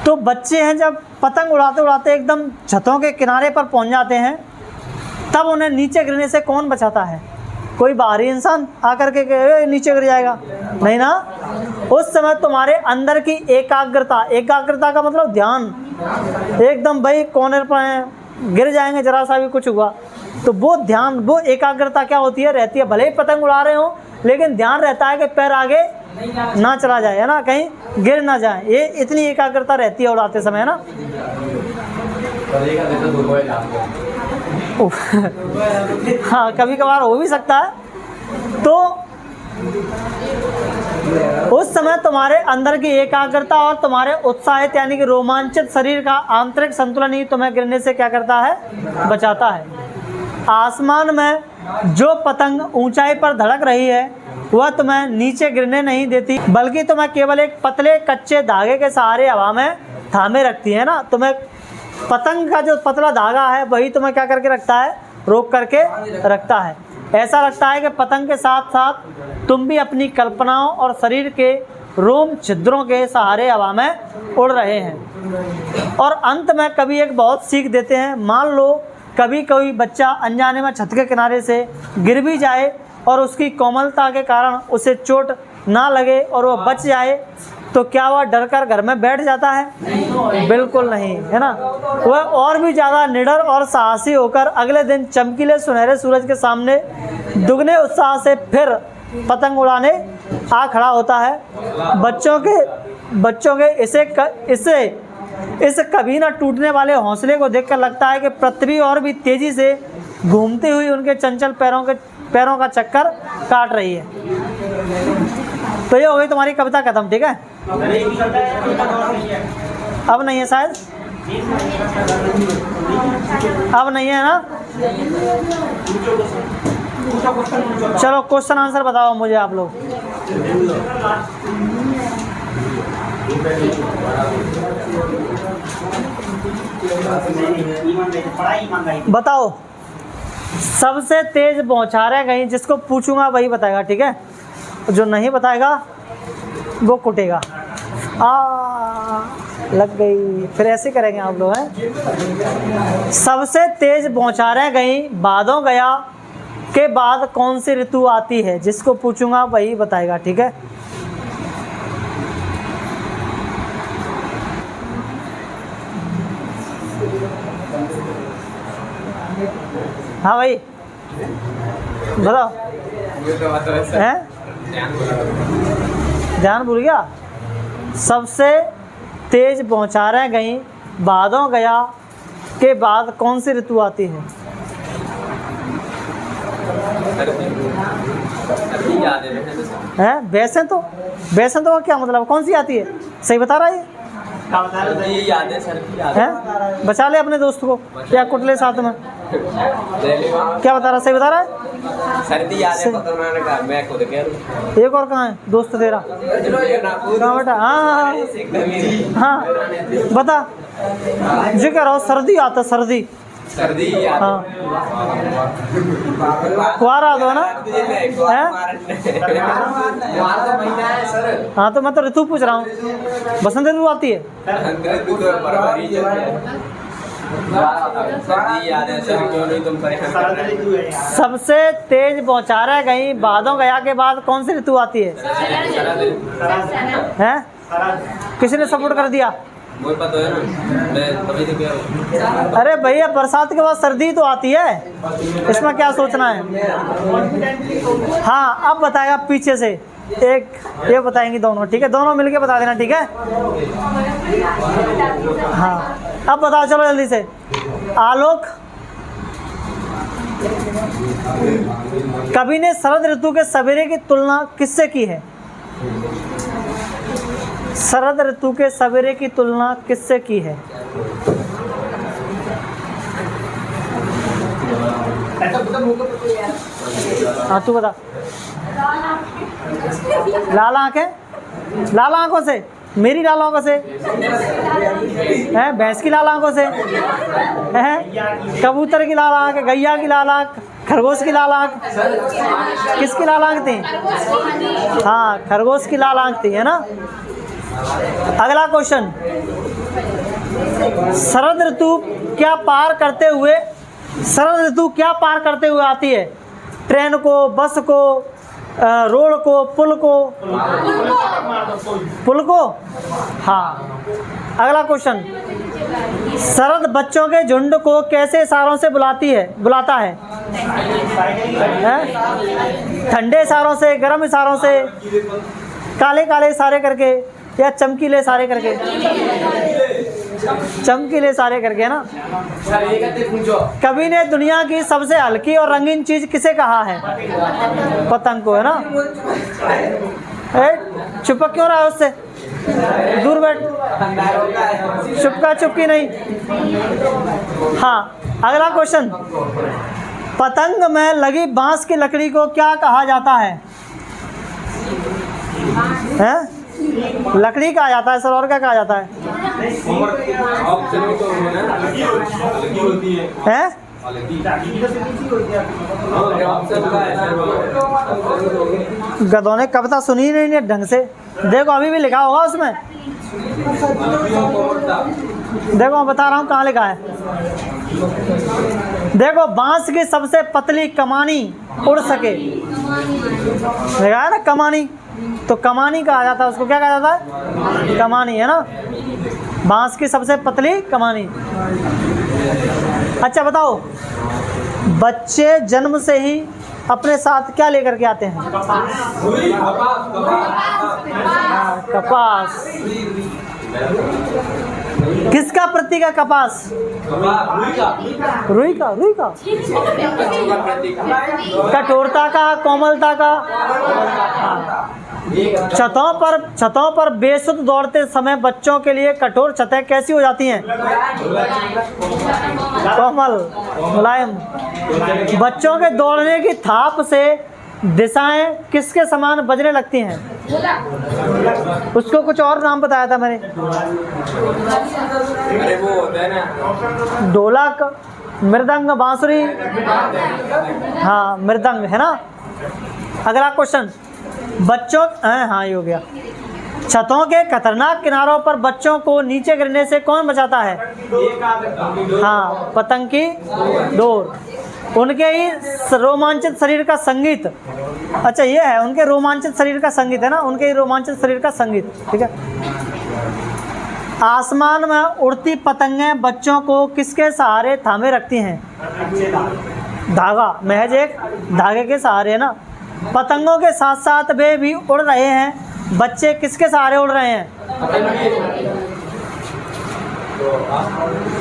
तो बच्चे हैं जब पतंग उड़ाते उड़ाते एकदम छतों के किनारे पर पहुंच जाते हैं, तब उन्हें नीचे गिरने से कौन बचाता है? कोई बाहरी इंसान आकर के नीचे गिर जाएगा? नहीं ना। उस समय तुम्हारे अंदर की एकाग्रता, एकाग्रता का मतलब ध्यान, एकदम भाई कोने पर हैं, गिर जाएंगे जरा सा भी कुछ हुआ तो वो ध्यान, वो एकाग्रता क्या होती है, रहती है। भले ही पतंग उड़ा रहे हो लेकिन ध्यान रहता है कि पैर आगे ना चला जाए, है ना, कहीं गिर ना जाए। ये इतनी एकाग्रता रहती है उड़ाते समय, है ना। हाँ, कभी कभार हो भी सकता है। तो उस समय तुम्हारे अंदर की एकाग्रता और तुम्हारे उत्साहित यानी कि रोमांचित शरीर का आंतरिक संतुलन ही तुम्हें गिरने से क्या करता है, बचाता है। आसमान में जो पतंग ऊंचाई पर धड़क रही है वह तुम्हें नीचे गिरने नहीं देती, बल्कि तुम्हें केवल एक पतले कच्चे धागे के सहारे हवा में थामे रखती है ना। तुम्हें पतंग का जो पतला धागा है वही तुम्हें क्या करके रखता है, रोक करके रखता है। ऐसा लगता है कि पतंग के साथ साथ तुम भी अपनी कल्पनाओं और शरीर के रोम छिद्रों के सहारे हवा में उड़ रहे हैं। और अंत में कभी एक बहुत सीख देते हैं। मान लो कभी कोई बच्चा अनजाने में छत के किनारे से गिर भी जाए और उसकी कोमलता के कारण उसे चोट ना लगे और वह बच जाए, तो क्या वह डर कर घर में बैठ जाता है? बिल्कुल नहीं, है ना। वह और भी ज़्यादा निडर और साहसी होकर अगले दिन चमकीले सुनहरे सूरज के सामने दुगने उत्साह से फिर पतंग उड़ाने आ खड़ा होता है। बच्चों के इस कभी ना टूटने वाले हौसले को देखकर लगता है कि पृथ्वी और भी तेजी से घूमती हुई उनके चंचल पैरों का चक्कर काट रही है। तो ये हो गई तुम्हारी कविता खत्म, ठीक है। अब नहीं है शायद, अब नहीं है ना। चलो क्वेश्चन आंसर बताओ मुझे आप लोग। बताओ, सबसे तेज बौछारें कहीं, जिसको पूछूंगा वही बताएगा, ठीक है। जो नहीं बताएगा वो कुटेगा। लग गई, फिर ऐसे करेंगे आप लोग, हैं। सबसे तेज बौछारें गई बादों गया के बाद कौन सी ऋतु आती है? जिसको पूछूंगा वही बताएगा, ठीक है। हाँ भाई बताओ। हैं? ध्यान भूल गया। सबसे तेज बौछारें गई बादों गया के बाद कौन सी ऋतु आती है? हैं? वैसे तो का क्या मतलब, कौन सी आती है? सही बता रहा है हैं? बचा ले अपने दोस्त को या कुटले साथ में। क्या बता रहा, सही बता रहा है? सर्दी याद है, पता मैं खुद कह रहा। एक और कहाँ है दोस्त तेरा? कहाँ बेटा? हाँ बता। जी कह रहा हूँ, सर्दी आता, सर्दी हाँ। कुआरा दो ना, है? हाँ तो मैं तो ऋतु पूछ रहा हूँ। बसंत ऋतु आती है? सबसे तेज बौछारें गई बादों गया के बाद कौन सी ऋतु आती है? हैं? किसी सपोर्ट कर दिया? अरे भैया, बरसात के बाद सर्दी तो आती है, इसमें क्या सोचना है। हाँ अब बताएगा पीछे से एक, ये बताएंगी दोनों, ठीक है। दोनों मिलके बता देना, ठीक है। हाँ अब बताओ, चलो जल्दी से। आलोक, कवि ने शरद ऋतु के सवेरे की तुलना किससे की है? शरद ऋतु के सवेरे की तुलना किससे की है? हाँ तू बता। लाल आंखें, लाल आंखों से, मेरी लाल आंखों से है, भैंस की लाल आंखों से है, कबूतर की लाल आंख, गैया की लाल आंख, खरगोश की लाल आंख, किसकी लाल आंख थी? हाँ खरगोश की लाल आंख थी, है ना। अगला क्वेश्चन, शरद ऋतु क्या पार करते हुए, शरद ऋतु क्या पार करते हुए आती है? ट्रेन को, बस को, रोड को, पुल को? पुल को, हाँ। अगला क्वेश्चन, शरद बच्चों के झुंड को कैसे इशारों से बुलाता है? ठंडे इशारों से, गर्म इशारों से, काले काले इशारे करके, या चमकीले इशारे करके? चमकीले इशारे करके ना। कवि ने दुनिया की सबसे हल्की और रंगीन चीज किसे कहा है? पतंग को, है ना। चुपक क्यों रहा है उससे? दूर बैठ, चुपका चुपकी नहीं। हाँ अगला क्वेश्चन, पतंग में लगी बांस की लकड़ी को क्या कहा जाता है? हैं? लकड़ी कहा जाता है सर, और क्या कहा जाता है? हैं? गधों ने कविता सुनी नहीं ढंग से। देखो अभी भी लिखा होगा उसमें, देखो मैं बता रहा हूँ कहाँ लिखा है। देखो, बांस की सबसे पतली कमानी उड़ सके, लिखा है ना कमानी, तो कमानी कहा जाता है उसको। क्या कहा जाता है? कमानी, है ना। बांस की सबसे पतली कमानी। अच्छा बताओ, बच्चे जन्म से ही अपने साथ क्या लेकर के आते हैं? कपास। किसका प्रतीक है कपास? रुई का। कठोरता का, कोमलता का। छतों पर बेसुध दौड़ते समय बच्चों के लिए कठोर छतें कैसी हो जाती हैं? कोमल, मुलायम। बच्चों के दौड़ने की थाप से दिशाएं किसके समान बजने लगती हैं? उसको कुछ और नाम बताया था मैंने। अरे वो होता है ना, ढोलक, मृदंग, बांसुरी। हाँ मृदंग, है ना। अगला क्वेश्चन, बच्चों, हाँ ये हो गया। छतों के खतरनाक किनारों पर बच्चों को नीचे गिरने से कौन बचाता है? हाँ, पतंग की डोर। उनके ही रोमांचित शरीर का संगीत, अच्छा ये है उनके रोमांचित शरीर का संगीत, है ना, उनके ही रोमांचित शरीर का संगीत, ठीक है। आसमान में उड़ती पतंगें बच्चों को किसके सहारे थामे रखती हैं? धागा, महज एक धागे के सहारे, है ना। पतंगों के साथ साथ वे भी उड़ रहे हैं, बच्चे किसके सहारे उड़ रहे हैं?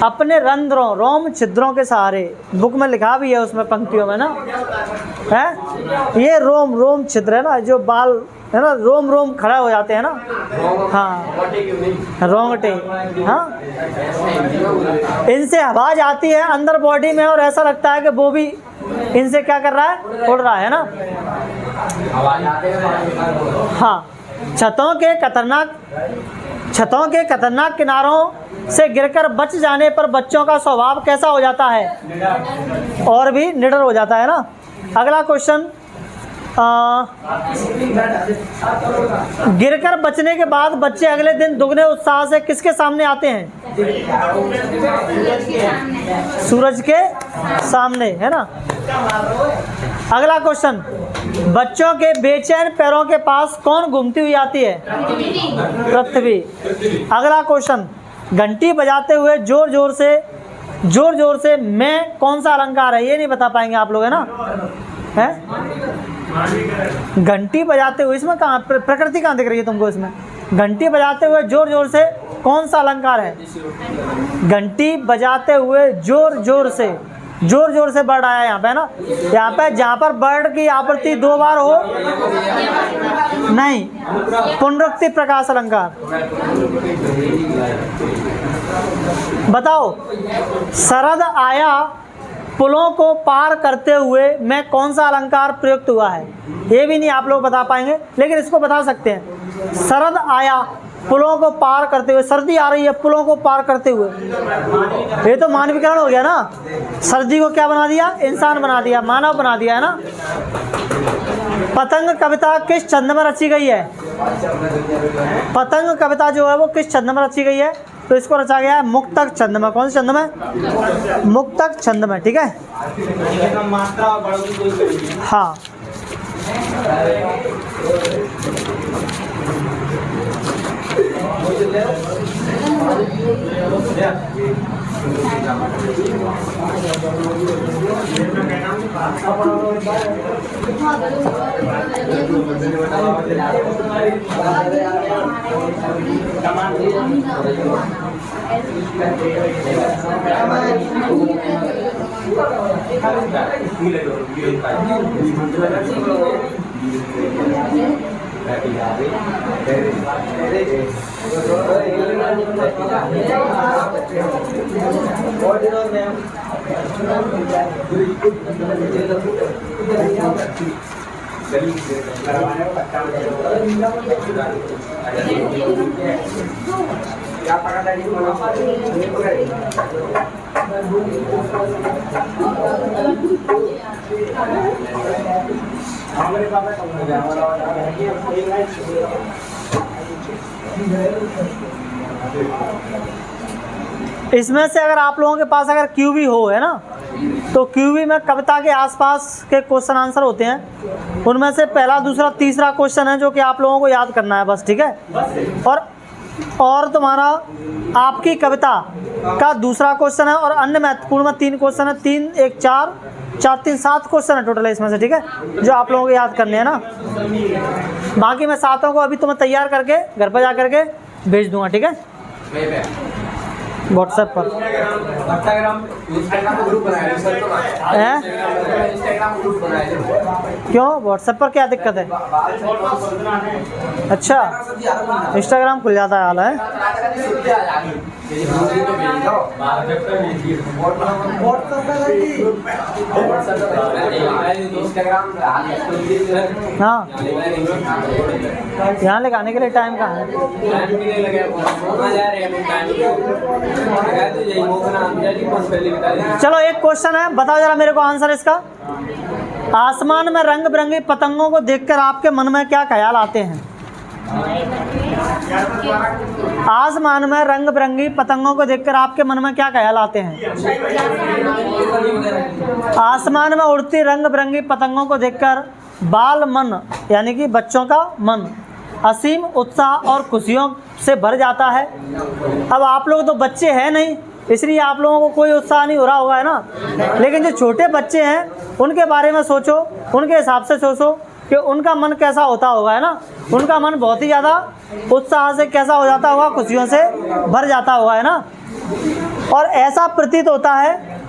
अपने रंध्रों, रोम छिद्रों के सहारे। बुक में लिखा भी है उसमें पंक्तियों में ना, है ये रोम छिद्र है ना, जो बाल है ना, रोम खड़ा हो जाते हैं ना। हाँ रोंगटे, हाँ इनसे आवाज आती है अंदर बॉडी में और ऐसा लगता है कि वो भी इनसे क्या कर रहा है? उड़ रहा है ना। हाँ, छतों के खतरनाक किनारों से गिरकर बच जाने पर बच्चों का स्वभाव कैसा हो जाता है? और भी निडर हो जाता है ना। अगला क्वेश्चन, गिरकर बचने के बाद बच्चे अगले दिन दुगने उत्साह से किसके सामने आते हैं? सूरज के सामने, है ना। अगला क्वेश्चन, बच्चों के बेचैन पैरों के पास कौन घूमती हुई आती है? पृथ्वी। अगला क्वेश्चन, घंटी बजाते हुए जोर जोर से मैं कौन सा अलंकार है? ये नहीं बता पाएंगे आप लोग, है ना। है घंटी बजाते हुए, इसमें कहाँ प्रकृति कहाँ दिख रही है तुमको? इसमें घंटी बजाते हुए जोर से कौन सा अलंकार है? घंटी बजाते हुए जोर से जोर जोर से वर्ड आया यहाँ पे, है ना। यहाँ पे जहाँ पर वर्ड की आवृत्ति 2 बार हो, नहीं, पुनरुक्ति प्रकाश अलंकार। बताओ, शरद आया पुलों को पार करते हुए में कौन सा अलंकार प्रयुक्त हुआ है? ये भी नहीं आप लोग बता पाएंगे, लेकिन इसको बता सकते हैं। शरद आया पुलों को पार करते हुए, सर्दी आ रही है पुलों को पार करते हुए, ये तो मानवीकरण हो गया ना। सर्दी को क्या बना दिया? इंसान बना दिया, मानव बना दिया, है ना। पतंग कविता किस छंद में रची गई है? पतंग कविता जो है वो किस छंद में रची गई है? तो इसको रचा गया है मुक्तक छंद में। कौन से छंद में? मुक्तक छंद में, ठीक है। हाँ, इसमें से अगर आप लोगों के पास अगर क्यूबी हो, है ना, तो क्यूबी में कविता के आसपास के क्वेश्चन आंसर होते हैं। उनमें से पहला, दूसरा, तीसरा क्वेश्चन है जो कि आप लोगों को याद करना है बस, ठीक है। और तुम्हारा आपकी कविता का दूसरा क्वेश्चन है, और अन्य महत्वपूर्ण में 3 क्वेश्चन है। 3, 1, 4, 4, 3, 7 क्वेश्चन है टोटल इसमें से, ठीक है, जो आप लोगों को याद करने हैं ना। बाकी मैं सातों को अभी तुम्हें तैयार करके घर पर जा करके भेज दूंगा, ठीक है, व्हाट्सएप पर। क्यों व्हाट्सएप पर क्या दिक्कत है? अच्छा, इंस्टाग्राम खुल जाता है, हाल है। हाँ, यहाँ लगाने के लिए टाइम कहाँ है? चलो एक क्वेश्चन है, बताओ जरा मेरे को आंसर इसका। आसमान में रंग बिरंगी पतंगों को देखकर आपके मन में क्या ख्याल आते हैं? आसमान में रंग बिरंगी पतंगों को देखकर आपके मन में क्या ख्याल आते हैं? आसमान में उड़ती रंग बिरंगी पतंगों को देखकर बाल मन, यानी कि बच्चों का मन, असीम उत्साह और खुशियों से भर जाता है। अब आप लोग तो बच्चे हैं नहीं, इसलिए आप लोगों को कोई उत्साह नहीं हो रहा होगा, है ना। लेकिन जो छोटे बच्चे हैं उनके बारे में सोचो, उनके हिसाब से सोचो कि उनका मन कैसा होता होगा, है ना। उनका मन बहुत ही ज़्यादा उत्साह से कैसा हो जाता होगा, खुशियों से भर जाता होगा, है ना। और ऐसा प्रतीत होता है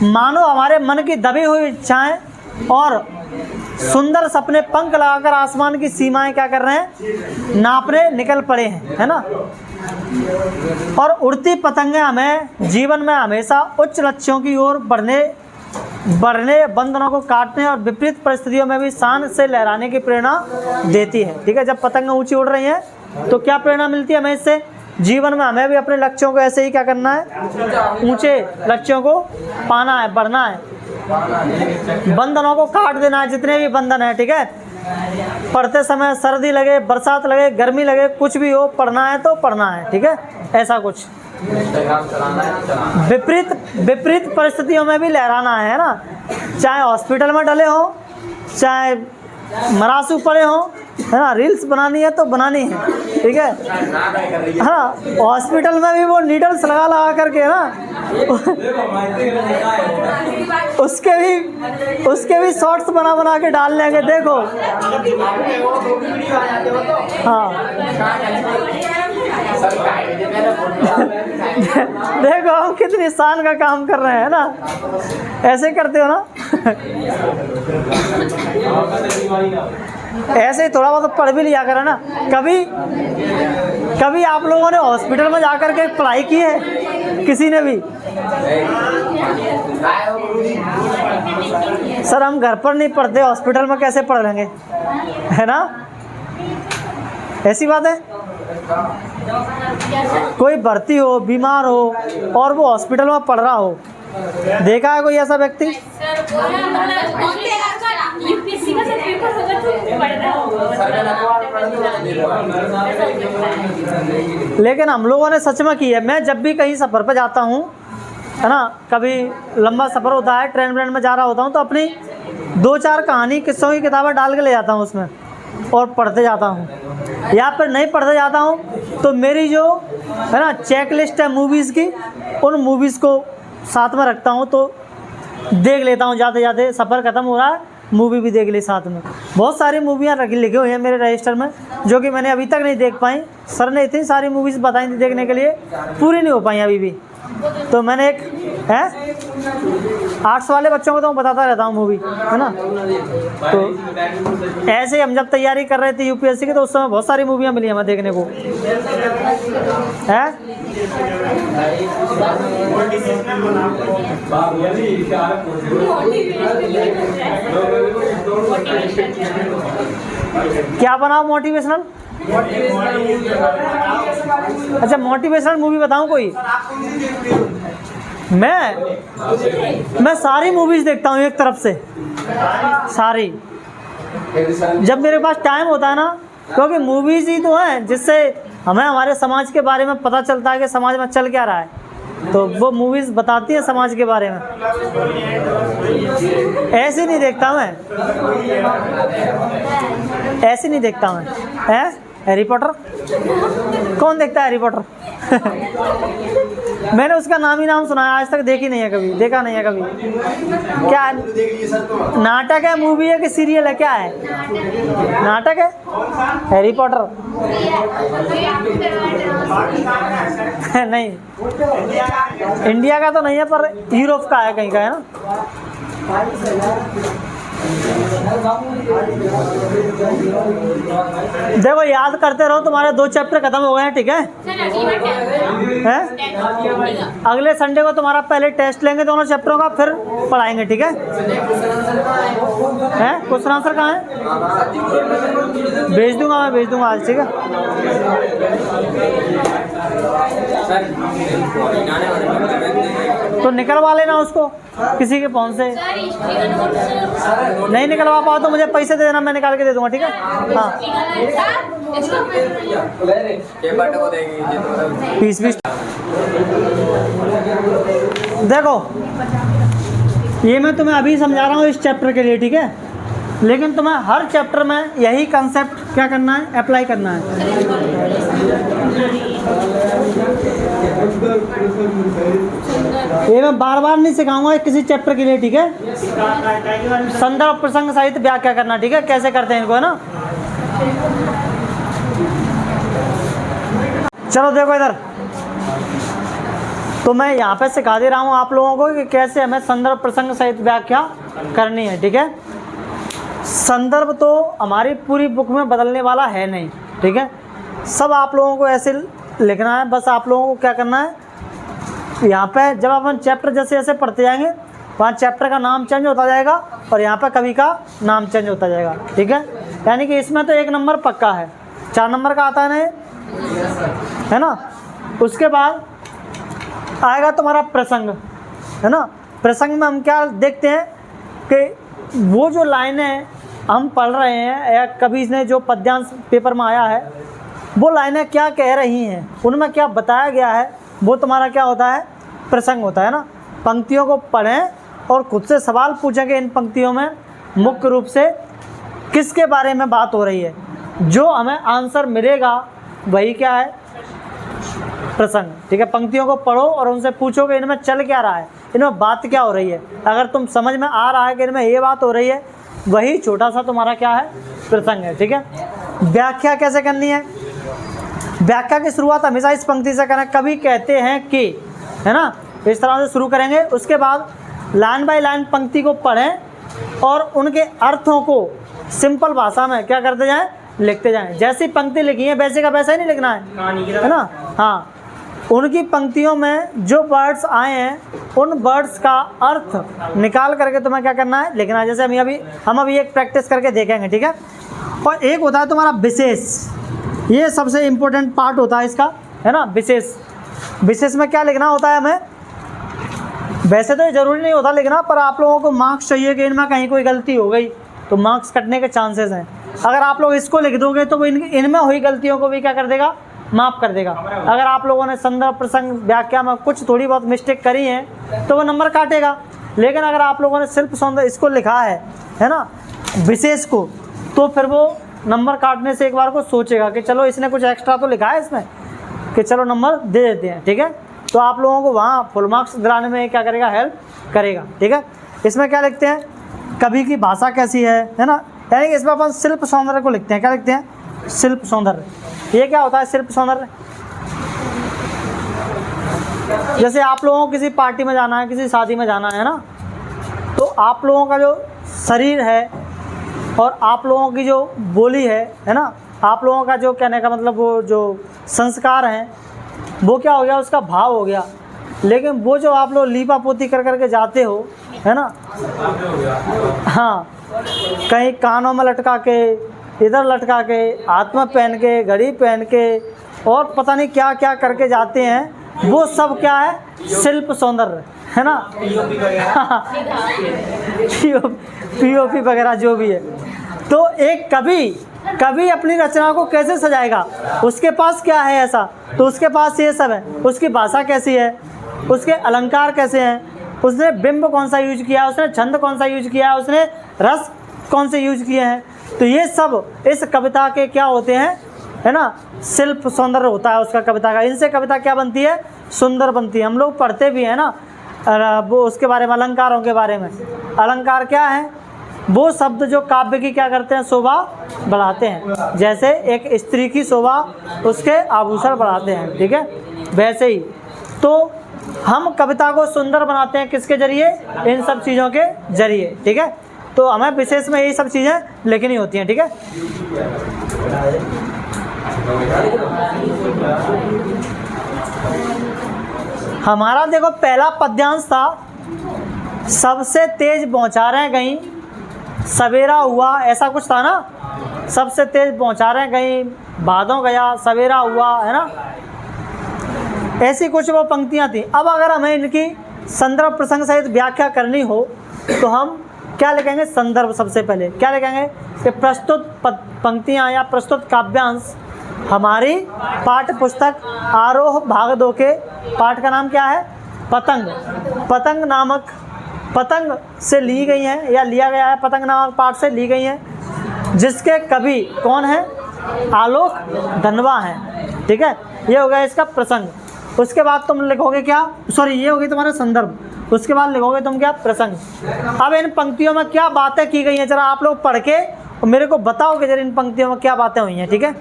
मानो हमारे मन की दबी हुई इच्छाएं और सुंदर सपने पंख लगाकर आसमान की सीमाएं क्या कर रहे हैं? नापने निकल पड़े हैं, है ना। और उड़ती पतंगें हमें जीवन में हमेशा उच्च लक्ष्यों की ओर बढ़ने, बंधनों को काटने और विपरीत परिस्थितियों में भी शान से लहराने की प्रेरणा देती है, ठीक है। जब पतंगें ऊंची उड़ रही हैं तो क्या प्रेरणा मिलती है हमें इससे? जीवन में हमें भी अपने लक्ष्यों को ऐसे ही क्या करना है? ऊंचे लक्ष्यों को पाना है, बढ़ना है, बंधनों को काट देना है, जितने भी बंधन है, ठीक है। पढ़ते समय सर्दी लगे, बरसात लगे, गर्मी लगे, कुछ भी हो, पढ़ना है तो पढ़ना है, ठीक है, ऐसा कुछ। विपरीत परिस्थितियों में भी लहराना है ना, चाहे हॉस्पिटल में डले हो, चाहे मरासू पड़े हो, है ना। रील्स बनानी है तो बनानी है, ठीक है। हाँ, हॉस्पिटल में भी वो नीडल्स लगा करके ना उसके भी शॉर्ट्स बना के डालने के, देखो। हाँ, देखो हम कितनी शान का काम कर रहे हैं ना, ऐसे करते हो ना। ऐसे ही थोड़ा बहुत पढ़ भी लिया करो ना। कभी आप लोगों ने हॉस्पिटल में जाकर के पढ़ाई की है, किसी ने भी? सर हम घर पर नहीं पढ़ते, हॉस्पिटल में कैसे पढ़ लेंगे, है ना? ऐसी बात है। कोई भर्ती हो, बीमार हो और वो हॉस्पिटल में पढ़ रहा हो, देखा है कोई ऐसा व्यक्ति? लेकिन हम लोगों ने सच में की है। मैं जब भी कहीं सफ़र पर जाता हूँ, है ना, कभी लंबा सफ़र होता है, ट्रेन व्रेन में जा रहा होता हूँ, तो अपनी 2-4 कहानी किस्सों की किताबें डाल के ले जाता हूँ उसमें और पढ़ते जाता हूँ। या फिर नहीं पढ़ते जाता हूँ तो मेरी जो है ना चेक लिस्ट है मूवीज़ की, उन मूवीज़ को साथ में रखता हूँ, तो देख लेता हूँ जाते जाते। सफ़र ख़त्म हो रहा है, मूवी भी देख ली साथ में। बहुत सारी मूवियाँ लिखी हुई हैं मेरे रजिस्टर में, जो कि मैंने अभी तक नहीं देख पाई। सर ने इतनी सारी मूवीज़ बताई थी देखने के लिए, पूरी नहीं हो पाई अभी भी। तो मैंने एक है आर्ट्स वाले बच्चों को तो मैं बताता रहता हूँ मूवी, है ना। तो ऐसे ही हम जब तैयारी कर रहे थे यूपीएससी की, तो उस समय बहुत सारी मूवियाँ मिली हमें देखने को, है। क्या बनाओ मोटिवेशनल? अच्छा मोटिवेशनल मूवी बताऊं कोई? मैं सारी मूवीज़ देखता हूँ एक तरफ से, सारी। जब मेरे पास टाइम होता है ना, क्योंकि मूवीज़ ही तो हैं जिससे हमें हमारे समाज के बारे में पता चलता है कि समाज में चल क्या रहा है, तो वो मूवीज़ बताती हैं समाज के बारे में। ऐसे नहीं देखता मैं, ऐसे नहीं देखता मैं। हैरी पॉटर कौन देखता है? हैरी पॉटर मैंने उसका नाम ही नाम सुना है, आज तक देखी नहीं है, कभी देखा नहीं है कभी। क्या नाटक है, मूवी है कि सीरियल है, क्या है? नाटक है हैरी पॉटर। नहीं इंडिया का तो नहीं है, पर यूरोप का है, कहीं का है ना। देखो याद करते रहो, तुम्हारे 2 चैप्टर खत्म हो गए हैं, ठीक है? अगले संडे को तुम्हारा पहले टेस्ट लेंगे दोनों चैप्टरों का, फिर पढ़ाएंगे, ठीक है? क्वेश्चन आंसर कहाँ है? भेज दूंगा, मैं भेज दूंगा आज, ठीक है? तो निकलवा लेना उसको किसी के फोन से। नहीं निकलवा पाओ तो मुझे पैसे दे देना, मैं निकाल के दे दूंगा, ठीक है? हाँ 20-20। देखो ये मैं तुम्हें अभी समझा रहा हूँ इस चैप्टर के लिए, ठीक है? लेकिन तुम्हें हर चैप्टर में यही कंसेप्ट क्या करना है, अप्लाई करना है। ये मैं बार बार नहीं सिखाऊंगा किसी चैप्टर के लिए, ठीक है? संदर्भ प्रसंग सहित व्याख्या करना, ठीक है? कैसे करते हैं इनको, है ना? चलो देखो इधर, तो मैं यहाँ पे सिखा दे रहा हूँ आप लोगों को कि कैसे हमें संदर्भ प्रसंग सहित व्याख्या करनी है, ठीक है? संदर्भ तो हमारी पूरी बुक में बदलने वाला है नहीं, ठीक है? सब आप लोगों को ऐसे लिखना है। बस आप लोगों को क्या करना है, यहाँ पे जब अपन चैप्टर जैसे जैसे पढ़ते जाएंगे, वहाँ चैप्टर का नाम चेंज होता जाएगा और यहाँ पे कवि का नाम चेंज होता जाएगा, ठीक है? यानी कि इसमें तो 1 नंबर पक्का है, 4 नंबर का आता है ना, है ना? उसके बाद आएगा तुम्हारा प्रसंग, है ना? प्रसंग में हम क्या देखते हैं कि वो जो लाइनें हम पढ़ रहे हैं या कभी इसने जो पद्यांश पेपर में आया है, वो लाइनें क्या कह रही हैं, उनमें क्या बताया गया है, वो तुम्हारा क्या होता है, प्रसंग होता है ना। पंक्तियों को पढ़ें और खुद से सवाल पूछें कि इन पंक्तियों में मुख्य रूप से किसके बारे में बात हो रही है। जो हमें आंसर मिलेगा वही क्या है, प्रसंग, ठीक है? पंक्तियों को पढ़ो और उनसे पूछो कि इनमें चल क्या रहा है, इनमें बात क्या हो रही है। अगर तुम समझ में आ रहा है कि इनमें ये बात हो रही है, वही छोटा सा तुम्हारा क्या है, प्रसंग है, ठीक है? व्याख्या कैसे करनी है, व्याख्या की शुरुआत हमेशा इस पंक्ति से करें, कवि कहते हैं कि, है ना, इस तरह से शुरू करेंगे। उसके बाद लाइन बाय लाइन पंक्ति को पढ़ें और उनके अर्थों को सिंपल भाषा में क्या करते जाएं, लिखते जाएं। जैसी पंक्ति लिखी है वैसे का वैसा ही नहीं लिखना है ना। हाँ, उनकी पंक्तियों में जो वर्ड्स आए हैं उन वर्ड्स का अर्थ निकाल करके तुम्हें क्या करना है, लिखना है। जैसे हम अभी एक प्रैक्टिस करके देखेंगे, ठीक है। और एक होता है तुम्हारा विशेष, ये सबसे इम्पोर्टेंट पार्ट होता है इसका, है ना। विशेष में क्या लिखना होता है हमें, वैसे तो ये ज़रूरी नहीं होता लिखना, पर आप लोगों को मार्क्स चाहिए कि इनमें कहीं कोई गलती हो गई तो मार्क्स कटने के चांसेस हैं। अगर आप लोग इसको लिख दोगे तो वो इनमें हुई गलतियों को भी क्या कर देगा, माफ़ कर देगा। अगर आप लोगों ने संदर्भ प्रसंग व्याख्या में कुछ थोड़ी बहुत मिस्टेक करी है तो वो नंबर काटेगा। लेकिन अगर आप लोगों ने शिल्प सौंदर्य इसको लिखा है ना, विशेष को, तो फिर वो नंबर काटने से एक बार को सोचेगा कि चलो इसने कुछ एक्स्ट्रा तो लिखा है इसमें, कि चलो नंबर दे देते हैं, ठीक है। तो आप लोगों को वहाँ फुल मार्क्स दिलाने में क्या करेगा, हेल्प करेगा, ठीक है। इसमें क्या लिखते हैं, कवि की भाषा कैसी है ना, यानी कि इसमें अपन शिल्प सौंदर्य को लिखते हैं। क्या लिखते हैं, शिल्प सौंदर्य। ये क्या होता है शिल्प सौंदर्य, जैसे आप लोगों को किसी पार्टी में जाना है, किसी शादी में जाना है ना, तो आप लोगों का जो शरीर है और आप लोगों की जो बोली है ना, आप लोगों का जो कहने का मतलब वो जो संस्कार हैं वो क्या हो गया, उसका भाव हो गया। लेकिन वो जो आप लोग लीपा पोती कर करके जाते हो, है ना, हाँ, कहीं कानों में लटका के, इधर लटका के, हाथ में पहन के, घड़ी पहन के, और पता नहीं क्या क्या करके जाते हैं, वो सब क्या है, शिल्प सौंदर्य, है ना। पीओपी वगैरह जो भी है। तो एक कवि अपनी रचना को कैसे सजाएगा, उसके पास क्या है ऐसा, तो उसके पास ये सब है। उसकी भाषा कैसी है, उसके अलंकार कैसे हैं, उसने बिंब कौन सा यूज किया है, उसने छंद कौन सा यूज किया है, उसने रस कौन से यूज किए हैं, तो ये सब इस कविता के क्या होते हैं, है ना, शिल्प सौंदर्य होता है उसका कविता का। इनसे कविता क्या बनती है, सुंदर बनती है। हम लोग पढ़ते भी हैं ना वो उसके बारे में, अलंकारों के बारे में। अलंकार क्या है, वो शब्द जो काव्य की क्या करते हैं, शोभा बढ़ाते हैं। जैसे एक स्त्री की शोभा उसके आभूषण बढ़ाते हैं, ठीक है, वैसे ही तो हम कविता को सुंदर बनाते हैं किसके जरिए, इन सब चीज़ों के जरिए, ठीक है। तो हमें विशेष में यही सब चीज़ें लिखनी होती हैं, ठीक है। हमारा देखो पहला पद्यांश था, सबसे तेज बौछारें गईं सवेरा हुआ, ऐसा कुछ था ना, सबसे तेज बौछारें गईं भादों गया सवेरा हुआ, है ना, ऐसी कुछ वो पंक्तियाँ थी। अब अगर हमें इनकी संदर्भ प्रसंग सहित व्याख्या करनी हो तो हम क्या लिखेंगे, संदर्भ। सबसे पहले क्या लिखेंगे कि प्रस्तुत पंक्तियाँ या प्रस्तुत काव्यांश हमारी पाठ्य पुस्तक आरोह भाग 2 के पाठ का नाम क्या है, पतंग नामक, पतंग से ली गई हैं या लिया गया है, पतंग नामक पाठ से ली गई हैं, जिसके कवि कौन है, आलोक धनवा हैं, ठीक है। ये हो गया इसका प्रसंग। उसके बाद तुम लिखोगे क्या, सॉरी ये होगी तुम्हारा संदर्भ, उसके बाद लिखोगे तुम क्या, प्रसंग। अब इन पंक्तियों में क्या बातें की गई हैं जरा आप लोग पढ़ के और मेरे को बताओ कि जरा इन पंक्तियों में क्या बातें हुई हैं, ठीक है।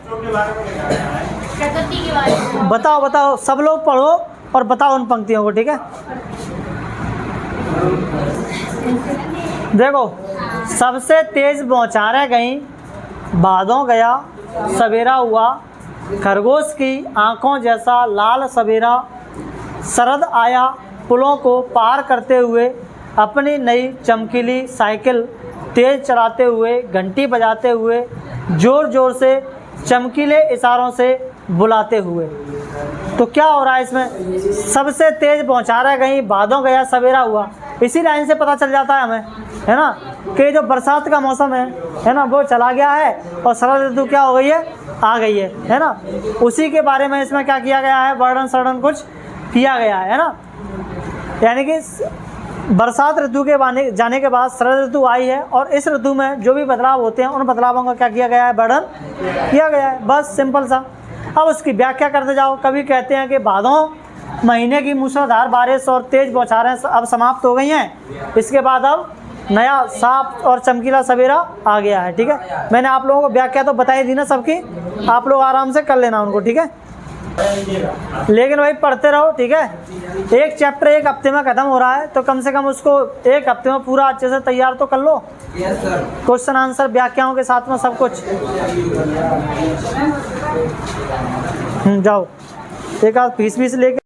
बताओ सब लोग पढ़ो और बताओ उन पंक्तियों को, ठीक है। देखो, सबसे तेज बौछारें गईं भादों गया सवेरा हुआ, खरगोश की आंखों जैसा लाल सवेरा, शरद आया पुलों को पार करते हुए, अपनी नई चमकीली साइकिल तेज चलाते हुए, घंटी बजाते हुए, ज़ोर ज़ोर से चमकीले इशारों से बुलाते हुए। तो क्या हो रहा है इसमें, सबसे तेज बौछारें गईं भादों गया सवेरा हुआ, इसी लाइन से पता चल जाता है हमें, है ना, कि जो बरसात का मौसम है ना, वो चला गया है और शरद ऋतु क्या हो गई है, आ गई है ना। उसी के बारे में इसमें क्या किया गया है, वर्णन शरण कुछ किया गया है ना। यानी कि बरसात ऋतु के जाने के बाद शरद ऋतु आई है और इस ऋतु में जो भी बदलाव होते हैं उन बदलावों का क्या किया गया है, वर्णन किया गया है, बस सिंपल सा। अब उसकी व्याख्या करते जाओ। कभी कहते हैं कि भादों महीने की मूसलाधार बारिश और तेज बौछारें अब समाप्त हो गई हैं, इसके बाद अब नया साफ और चमकीला सवेरा आ गया है, ठीक है। मैंने आप लोगों को व्याख्या तो बताई दी ना सबकी, आप लोग आराम से कर लेना उनको, ठीक है। लेकिन भाई पढ़ते रहो, ठीक है। एक चैप्टर एक हफ्ते में ख़त्म हो रहा है, तो कम से कम उसको एक हफ्ते में पूरा अच्छे से तैयार तो कर लो। क्वेश्चन आंसर व्याख्याओं के साथ में सब कुछ। जाओ एक आध फीस लेके